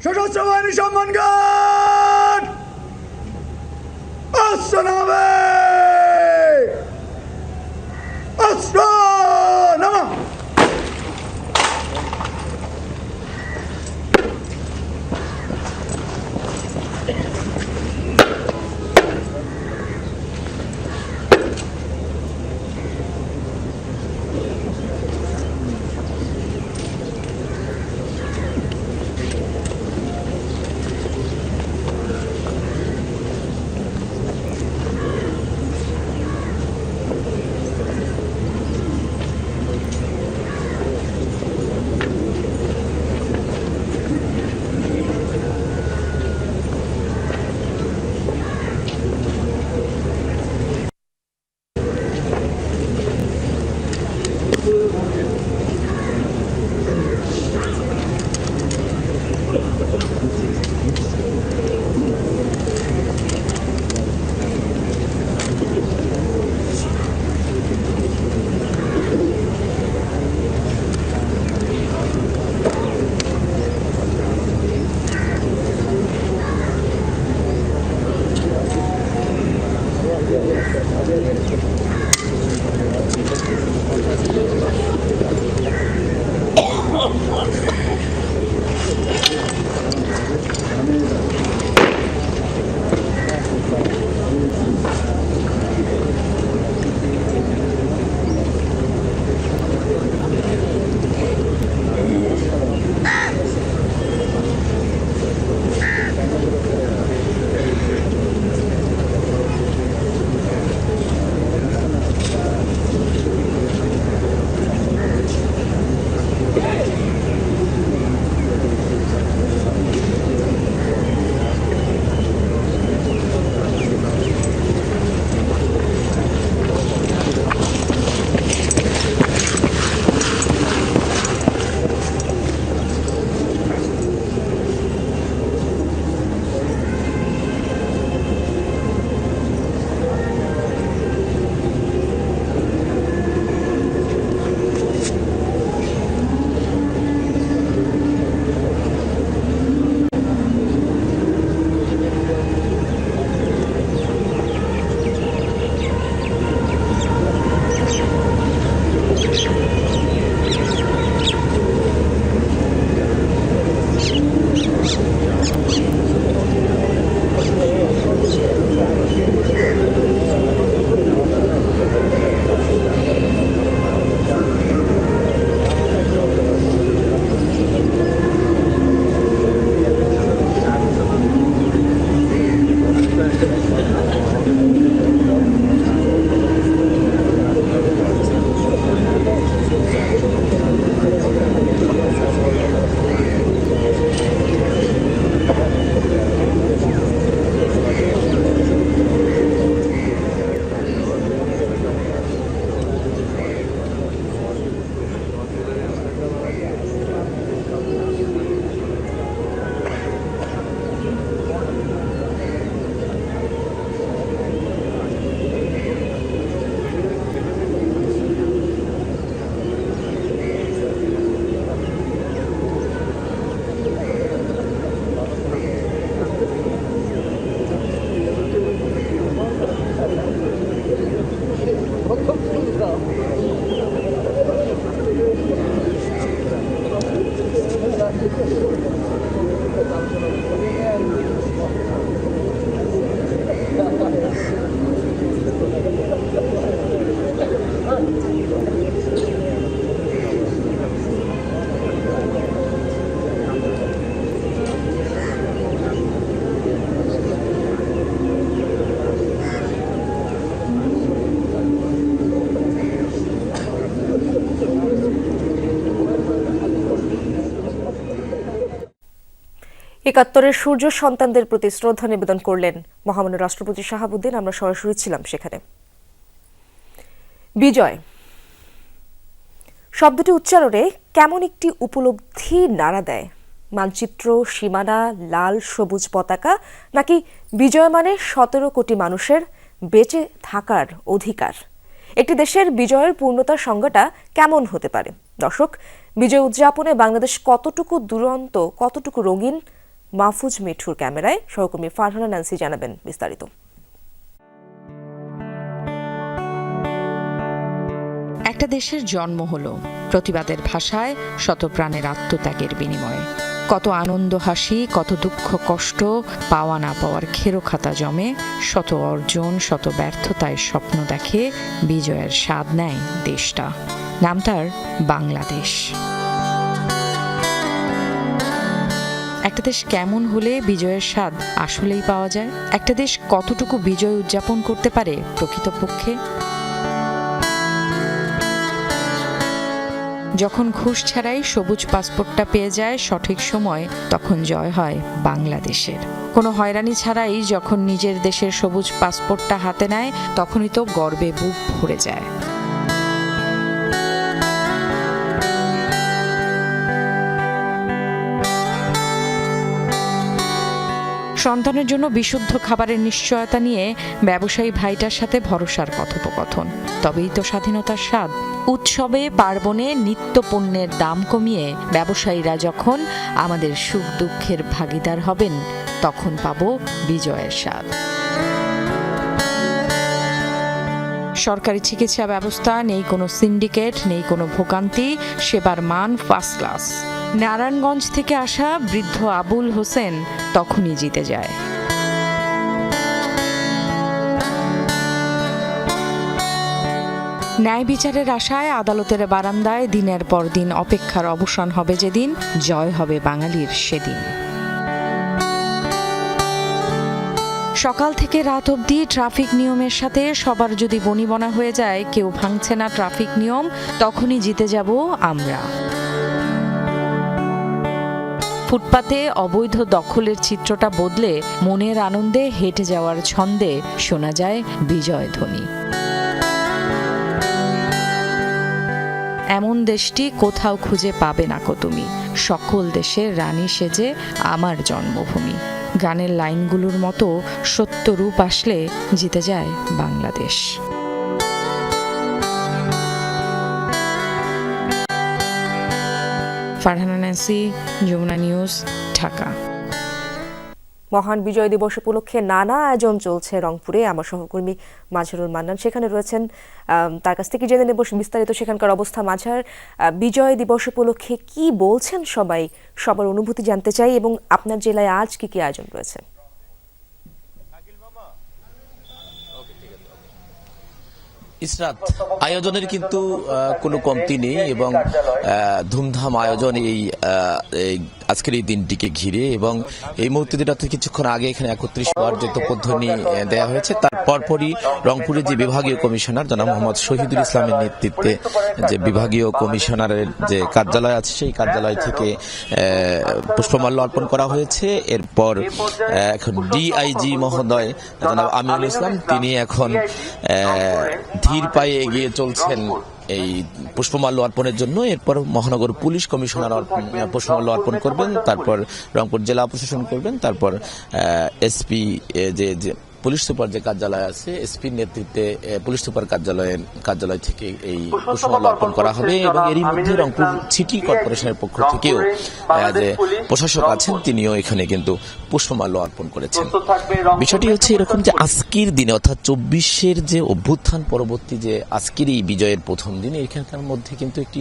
সশস্ত্র বাহিনী সম্মানগণ অস্ত্র নামে। অস্ত্র নামা। একাত্তরের সূর্য সন্তানদের প্রতি শ্রদ্ধা নিবেদন করলেন মহামান্য রাষ্ট্রপতি শাহাবুদ্দিন। আমরা সরাসরি ছিলাম সেখানে। বিজয় শব্দটি উচ্চারণে কেমন একটি উপলব্ধি নাড়া দেয়। মানচিত্র, সীমানা, লাল সবুজ পতাকা, নাকি বিজয় মানে 17 কোটি মানুষের বেঁচে থাকার অধিকার? একটি দেশের বিজয়ের পূর্ণতার সংজ্ঞাটা কেমন হতে পারে? দর্শক, বিজয় উদযাপনে বাংলাদেশ কতটুকু দুরন্ত, কতটুকু রঙিন? মাহফুজ মিঠুর ক্যামেরায় সহকর্মী ফারহানা নান্সি জানাবেন বিস্তারিত। একটা দেশের জন্ম হলো প্রতিবাদের ভাষায়, শত প্রাণের আত্মত্যাগের বিনিময়ে। কত আনন্দ হাসি, কত দুঃখ কষ্ট, পাওয়া না পাওয়ার খেরোখাতা জমে, শত অর্জন, শত ব্যর্থতায় স্বপ্ন দেখে বিজয়ের স্বাদ নেয় দেশটা। নাম তার বাংলাদেশ। একটা দেশ কেমন হলে বিজয়ের স্বাদ আসলেই পাওয়া যায়? একটা দেশ কতটুকু বিজয় উদযাপন করতে পারে প্রকৃতপক্ষে? যখন ঘুষ ছাড়াই সবুজ পাসপোর্টটা পেয়ে যায় সঠিক সময়, তখন জয় হয় বাংলাদেশের। কোনো হয়রানি ছাড়াই যখন নিজের দেশের সবুজ পাসপোর্টটা হাতে নেয়, তখনই তো গর্বে বুক ভরে যায়। সন্তানের জন্য বিশুদ্ধ খাবারের নিশ্চয়তা নিয়ে ব্যবসায়ী ভাইটার সাথে ভরসার কথোপকথন। তবেই তো স্বাধীনতার স্বাদ। উৎসবে পার্বণে নিত্য পণ্যের দাম কমিয়ে ব্যবসায়ীরা যখন আমাদের সুখ দুঃখের ভাগিদার হবেন, তখন পাবো বিজয়ের স্বাদ। সরকারি চিকিৎসা ব্যবস্থা নেই, কোনো সিন্ডিকেট নেই, কোনো ভোগান্তি, সেবার মান ফার্স্ট ক্লাস। নারায়ণগঞ্জ থেকে আসা বৃদ্ধ আবুল হোসেন তখনই জিতে যায়। ন্যায় বিচারের আশায় আদালতের বারান্দায় দিনের পর দিন অপেক্ষার অবসান হবে যেদিন, জয় হবে বাঙালির সেদিন। সকাল থেকে রাত অবধি ট্রাফিক নিয়মের সাথে সবার যদি বনিবনা হয়ে যায়, কেউ ভাঙছে না ট্রাফিক নিয়ম, তখনই জিতে যাব আমরা। ফুটপাতে অবৈধ দখলের চিত্রটা বদলে মনের আনন্দে হেঁটে যাওয়ার ছন্দে শোনা যায় বিজয় ধ্বনি। এমন দেশটি কোথাও খুঁজে পাবে না কো তুমি, সকল দেশের রানী সেজে আমার জন্মভূমি। গানের লাইনগুলোর মতো সত্য রূপ আসলে জিতে যায় বাংলাদেশ। Farhana Nancy, Jamuna news, Dhaka. মহান বিজয় দিবস উপলক্ষে নানা আয়োজন চলছে রংপুরে। আমার সহকর্মী মাঝারুল মান্নান সেখানে রয়েছেন, তার কাছ থেকে জেনে নেব বিস্তারিত সেখানকার অবস্থা। মাঝার, বিজয় দিবস উপলক্ষে কি বলছেন সবাই, সবার অনুভূতি জানতে চাই, এবং আপনার জেলায় আজ কি কি আয়োজন রয়েছে? ইসরাত, আয়োজনের কিন্তু কোনো কমতি নেই এবং ধুমধাম আয়োজন এই আজকের এই দিনটিকে ঘিরে। এবং এই মুহূর্তে যেটা কিছুক্ষণ আগে এখানে 31 বার যৌথপধ্বনি দেওয়া হয়েছে, তার পরপরই রংপুরের যে বিভাগীয় কমিশনার জনাব মোহাম্মদ শহীদুল ইসলামের নেতৃত্বে যে বিভাগীয় কমিশনারের যে কার্যালয় আছে, সেই কার্যালয় থেকে পুষ্পমাল্য অর্পণ করা হয়েছে। এরপর এখন ডিআইজি মহোদয় জনাব আমিনুল ইসলাম, তিনি এখন ধীর পায়ে এগিয়ে চলছেন এই পুষ্পমাল্য অর্পণের জন্য। এরপর মহানগর পুলিশ কমিশনার পুষ্পমাল্য অর্পণ করবেন, তারপর রংপুর জেলা প্রশাসন করবেন, তারপর এসপি যে পুলিশ সুপার যে কার্যালয় আছে, এসপির নেতৃত্বে পুলিশ সুপার কার্যালয় থেকে এই পুষ্পমাল্য অর্পণ করা হবে। এবং এরই মধ্যে রংপুর সিটি কর্পোরেশনের পক্ষ থেকেও যে প্রশাসক আছেন, তিনিও এখানে কিন্তু পুষ্পমাল্য অর্পণ করেছেন। বিষয়টি হচ্ছে এরকম যে আজকের দিনে অর্থাৎ 24-এর যে অভ্যুত্থান পরবর্তী যে আজকের এই বিজয়ের প্রথম দিন, এখানকার মধ্যে কিন্তু একটি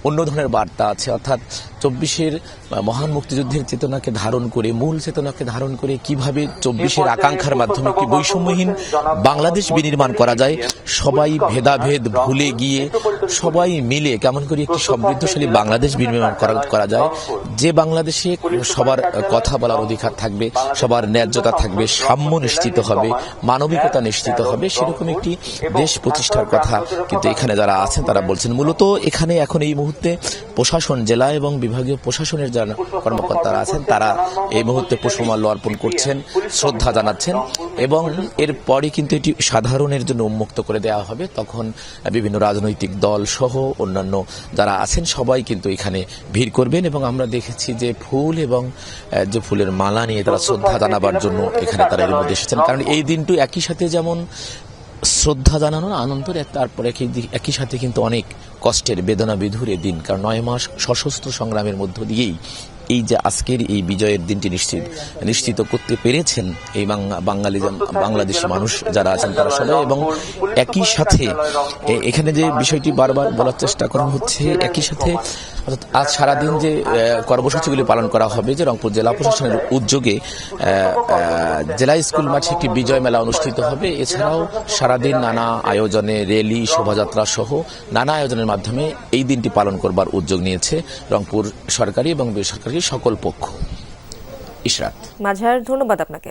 অন্য ধরনের বার্তা আছে। অর্থাৎ 24-এর মহান মুক্তিযুদ্ধের চেতনাকে ধারণ করে, মূল চেতনাকে ধারণ করে কিভাবে 24-এর আকাঙ্ক্ষার মাধ্যমে একটি বৈষম্যহীন বাংলাদেশ বিনির্মাণ করা যায়, সবাই ভেদাভেদ ভুলে গিয়ে সবাই মিলে কেমন করে একটি সমৃদ্ধশালী বাংলাদেশ বিনির্মাণ করা যায়, যে বাংলাদেশে সবার কথা বলার অধিকার থাকবে, সবার ন্যায্যতা থাকবে, সাম্য নিশ্চিত হবে, মানবিকতা নিশ্চিত হবে, সেরকম একটি দেশ প্রতিষ্ঠার কথা কিন্তু এখানে যারা আছেন তারা বলছেন। মূলত এখানে এখন এই মুহূর্তে প্রশাসন, জেলা এবং বিভাগীয় প্রশাসনের যারা কর্মকর্তারা আছেন, তারা এই মুহূর্তে পুষ্পমাল্য অর্পণ করছেন, শ্রদ্ধা জানাচ্ছেন। এবং এরপরই কিন্তু এটি সাধারণের জন্য উন্মুক্ত করে দেওয়া হবে। তখন বিভিন্ন রাজনৈতিক দল সহ অন্যান্য যারা আছেন সবাই কিন্তু এখানে ভিড় করবেন। এবং আমরা দেখেছি যে ফুল এবং যে ফুলের মালা নিয়ে তারা শ্রদ্ধা জানাবার জন্য এখানে তারা এর মধ্যে এসেছেন। কারণ এই দিনটি একই সাথে যেমন শ্রদ্ধা জানানোর আনন্দের, তারপরে একই সাথে কিন্তু অনেক কষ্টের, বেদনা বিধুর দিন। কারণ 9 মাস সশস্ত্র সংগ্রামের মধ্য দিয়েই এই যে আজকের এই বিজয়ের দিনটি নিশ্চিত করতে পেরেছেন এই বাংলাদেশি মানুষ যারা আছেন তারা সবাই। এবং একই সাথে এখানে যে বিষয়টি বারবার বলার চেষ্টা করা হচ্ছে, একই সাথে আজ সারাদিন যে কর্মসূচিগুলি পালন করা হবে, যে রংপুর জেলা প্রশাসনের উদ্যোগে জেলা স্কুল মাঠে একটি বিজয় মেলা অনুষ্ঠিত হবে। এছাড়াও সারাদিন নানা আয়োজনে, র্যালি, শোভাযাত্রা সহ নানা আয়োজনের মাধ্যমে এই দিনটি পালন করবার উদ্যোগ নিয়েছে রংপুর সরকারি এবং বেসরকারি সকল পক্ষ। ইশরাত, মাঝার, ধন্যবাদ আপনাকে।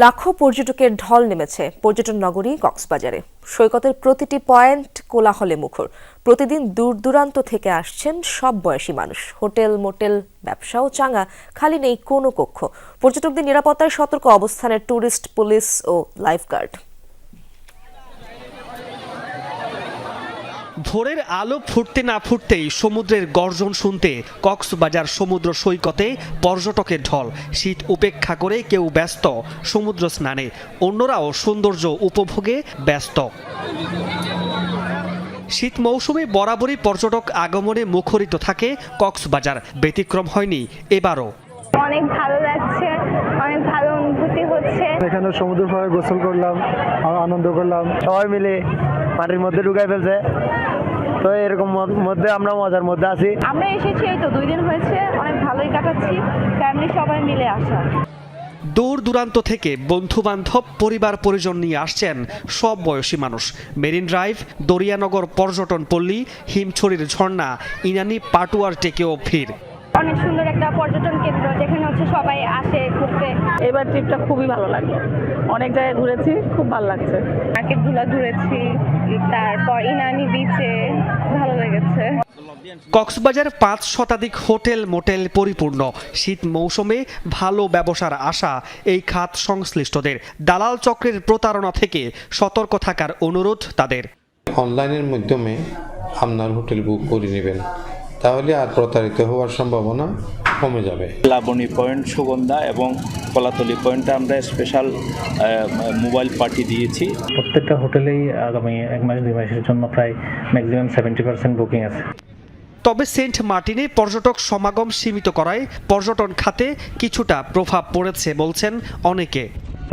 লাখো পর্যটকের ঢল নেমেছে পর্যটন নগরী কক্সবাজারে। সৈকতের প্রতিটি পয়েন্ট কোলাহলে মুখর। প্রতিদিন দূর দূরান্ত থেকে আসছেন সব বয়সী মানুষ। হোটেল, মোটেল, ব্যবসাও চাঙা, খালি নেই কোনো কক্ষ। পর্যটকদের নিরাপত্তায় সতর্ক অবস্থানের ট্যুরিস্ট পুলিশ ও লাইফগার্ড। ভোরের আলো ফুটতে না ফুটতেই সমুদ্রের গর্জন শুনতে কক্সবাজার সমুদ্র সৈকতে পর্যটকের ঢল। শীত উপেক্ষা করে কেউ ব্যস্ত সমুদ্র স্নানে, অন্যরাও সৌন্দর্য উপভোগে ব্যস্ত। শীত মৌসুমে বরাবরই পর্যটক আগমনে মুখরিত থাকে কক্সবাজার, ব্যতিক্রম হয়নি এবারও। অনেক ভালো লাগছে, অনেক ভালো অনুভূতি হচ্ছে। এখানে সমুদ্র পাড়ে গোসল করলাম, আনন্দ করলাম, সবাই মিলে মাটির মধ্যে ঢুকাই ফেলছে, তো এরকম মধ্যে আমরা মজার মধ্যে আছি। আমরা এসেছি এই তো 2 দিন হয়েছে, অনেক ভালোই কাটাচ্ছি, ফ্যামিলি সবাই মিলে আসা। দূর দূরান্ত থেকে বন্ধু বান্ধব পরিবার পরিজন নিয়ে আসছেন সব বয়সী মানুষ। মেরিন ড্রাইভ, দরিয়ানগর পর্যটন পল্লী, হিমছড়ির ঝর্ণা, ইনানি পাটুয়ার টেকেও ভিড়। অনেক সুন্দর একটা পর্যটন কেন্দ্র যেখানে হচ্ছে সবাই আসে ঘুরতে। এবার ট্রিপটা খুবই ভালো লাগলো, অনেক জায়গায় ঘুরেছি, খুব ভালো লাগছে। মার্কেটগুলো ঘুরেছি, তারপর ইনানি বিচে ভালো লেগেছে। কক্সবাজার 5 শতাধিক হোটেল মোটেল পরিপূর্ণ। শীত মৌসুমে ভালো ব্যবসার আশা এই খাত সংশ্লিষ্টদের। দালাল চক্রের প্রতারণা থেকে সতর্ক থাকার অনুরোধ তাদের। অনলাইনের মাধ্যমে আপনার হোটেল বুক করে নেবেন, তাহলে আর প্রতারিত হওয়ার সম্ভাবনা কমে যাবে। লাবণী পয়েন্ট, সুগন্ধা এবং কলাতলি পয়েন্টে আমরা স্পেশাল মোবাইল পার্টি দিয়েছি। প্রত্যেকটা হোটেলেই আগামী 1 মাস 2 মাসের জন্য প্রায় ম্যাক্সিমাম 70% বুকিং আছে। তবে সেন্ট মার্টিনে পর্যটক সমাগম সীমিত করায় পর্যটন খাতে কিছুটা প্রভাব পড়েছে বলছেন অনেকে।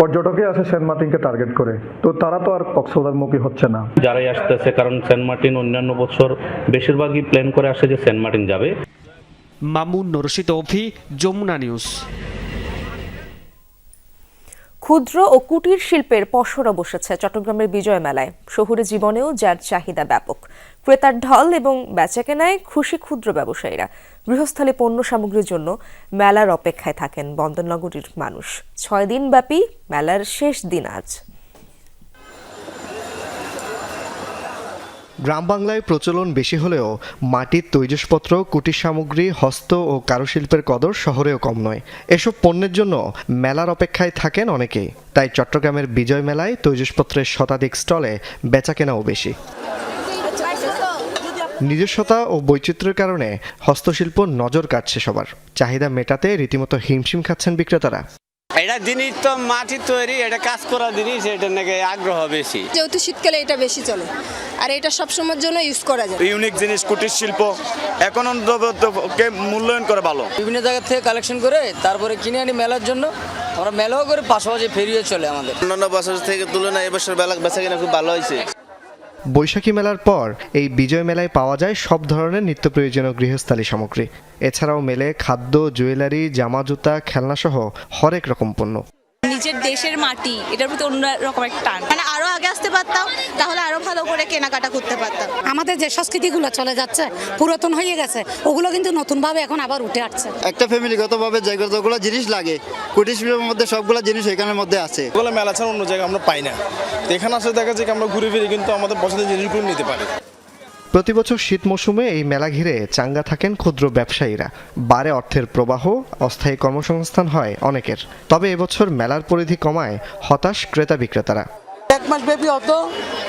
পর্যটকে আসে সেন্ট মার্টিনকে টার্গেট করে, তো তারা তো আর কক্সবাজারমুখী হচ্ছে না। যারাই আসতেছে, কারণ সেন্ট মার্টিন অন্যান্য বছর বেশিরভাগই প্ল্যান করে আসে যে সেন্ট মার্টিন যাবে। মামুন রশিদ অভি, যমুনা নিউজ। ক্ষুদ্র ও কুটির শিল্পের পসরা বসেছে চট্টগ্রামের বিজয় মেলায়। শহুরে জীবনেও যার চাহিদা ব্যাপক। ক্রেতার ঢল এবং বেচাকেনায় খুশি ক্ষুদ্র ব্যবসায়ীরা। গৃহস্থলী পণ্য সামগ্রীর জন্য মেলার অপেক্ষায় থাকেন বন্দরনগরীর মানুষ। 6 দিন ব্যাপী মেলার শেষ দিন আজ। গ্রাম বাংলায় প্রচলন বেশি হলেও মাটির তৈজসপত্র, কুটির সামগ্রী, হস্ত ও কারুশিল্পের কদর শহরেও কম নয়। এসব পণ্যের জন্য মেলার অপেক্ষায় থাকেন অনেকেই। তাই চট্টগ্রামের বিজয় মেলায় তৈজসপত্রের শতাধিক স্টলে বেচাকেনাও বেশি। নিজস্বতা ও বৈচিত্র্যের কারণে হস্তশিল্প নজর কাটছে সবার। চাহিদা মেটাতে রীতিমতো হিমশিম খাচ্ছেন বিক্রেতারা। এটা জিনিস তো মাটির তৈরি, এটা কাজ করা জিনিস, এটা নাকি আগ্রহ বেশি। যেহেতু শীতকালে এটা বেশি চলে, আর এটা সবসময়ের জন্য ইউজ করা যায়। ইউনিক জিনিস, কুটির শিল্প এখন মূল্যায়ন করে ভালো। বিভিন্ন জায়গা থেকে কালেকশন করে তারপরে কিনে আনি মেলার জন্য। আমরা মেলাও করে পাশাপাশি ফেরিয়ে চলে আমাদের। অন্যান্য বছর থেকে তুলনায় এবছর বেচা কিনা খুব ভালো হয়েছে। বৈশাখী মেলার পর এই বিজয় মেলায় পাওয়া যায় সব ধরনের নিত্য প্রয়োজনীয় গৃহস্থালী সামগ্রী। এছাড়াও মেলে খাদ্য, জুয়েলারি, জামা, জুতা, খেলনাসহ হরেক রকম পণ্য। নিজের দেশের মাটি, এটার প্রতি অন্য রকম একটা টান। মানে আরো আগে আসতে পারতাম, তাহলে আরো ভালো করে কেনাকাটা করতে পারতাম। আমাদের যে সংস্কৃতিগুলো চলে যাচ্ছে, পুরাতন হয়ে গেছে, ওগুলো কিন্তু নতুন ভাবে এখন আবার উঠে আসছে। একটা ফ্যামিলিগতভাবে যেগুলো জিনিস লাগে, কুটির শিল্পের মধ্যে সবগুলো জিনিস এখানের মধ্যে আছে। ওগুলো মেলা ছাড়া অন্য জায়গায় আমরা পাই না। এখানে আসলে দেখা যায় আমরা ঘুরে ফিরে কিন্তু আমাদের পছন্দের জিনিসগুলো নিতে পারি। প্রতি বছর শীত মৌসুমে এই মেলা ঘিরে চাঙ্গা থাকেন ক্ষুদ্র ব্যবসায়ীরা। বাড়ে অর্থের প্রবাহ, অস্থায়ী কর্মসংস্থান হয় অনেকের। তবে এবছর মেলার পরিধি কমায় হতাশ ক্রেতা বিক্রেতারা। 1 মাস ব্যাপী হতো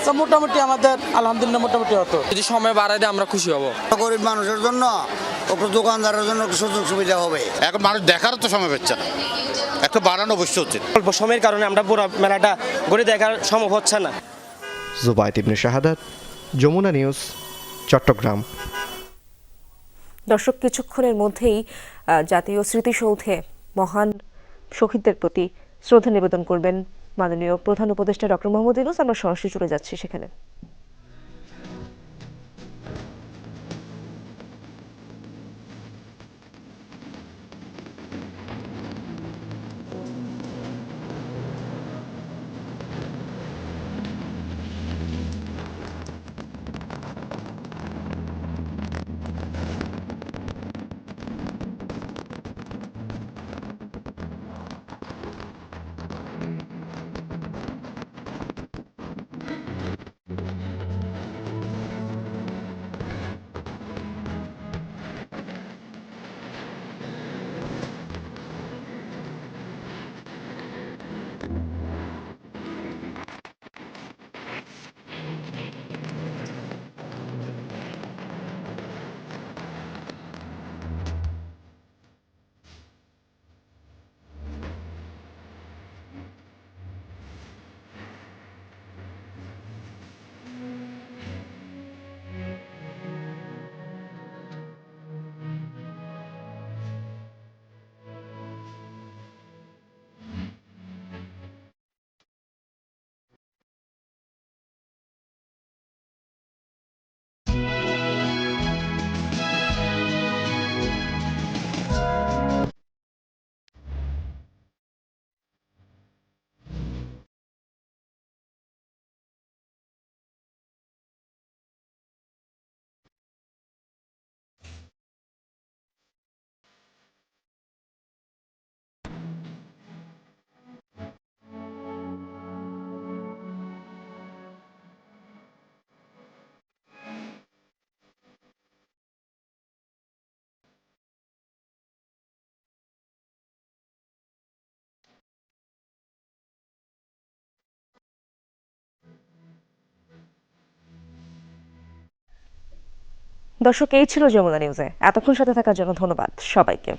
তো মোটামুটি আমাদের আলহামদুলিল্লাহ মোটামুটি হতো। যদি সময় বাড়ায় দেয় আমরা খুশি হব। গরিব মানুষের জন্য, দোকানদারের জন্য সুযোগ সুবিধা হবে। এখন মানুষ দেখারও তো সময় পাচ্ছে না, একটু বাড়ানো অবশ্য হচ্ছে। অল্প সময়ের কারণে আমরা পুরো মেলাটা ঘুরে দেখার সম্ভব হচ্ছে না। জুবায়েদ ইবনে শাহাদাত, যমুনা নিউজ, চট্টগ্রাম। দর্শক, কিছুক্ষণের মধ্যেই জাতীয় স্মৃতিসৌধে মহান শহীদদের প্রতি শ্রদ্ধা নিবেদন করবেন মাননীয় প্রধান উপদেষ্টা ডক্টর মোহাম্মদ ইউনূস। আমরা সরাসরি চলে যাচ্ছি সেখানে। দর্শক, এই ছিল যমুনা নিউজে। এতক্ষণ সাথে থাকার জন্য ধন্যবাদ সবাইকে।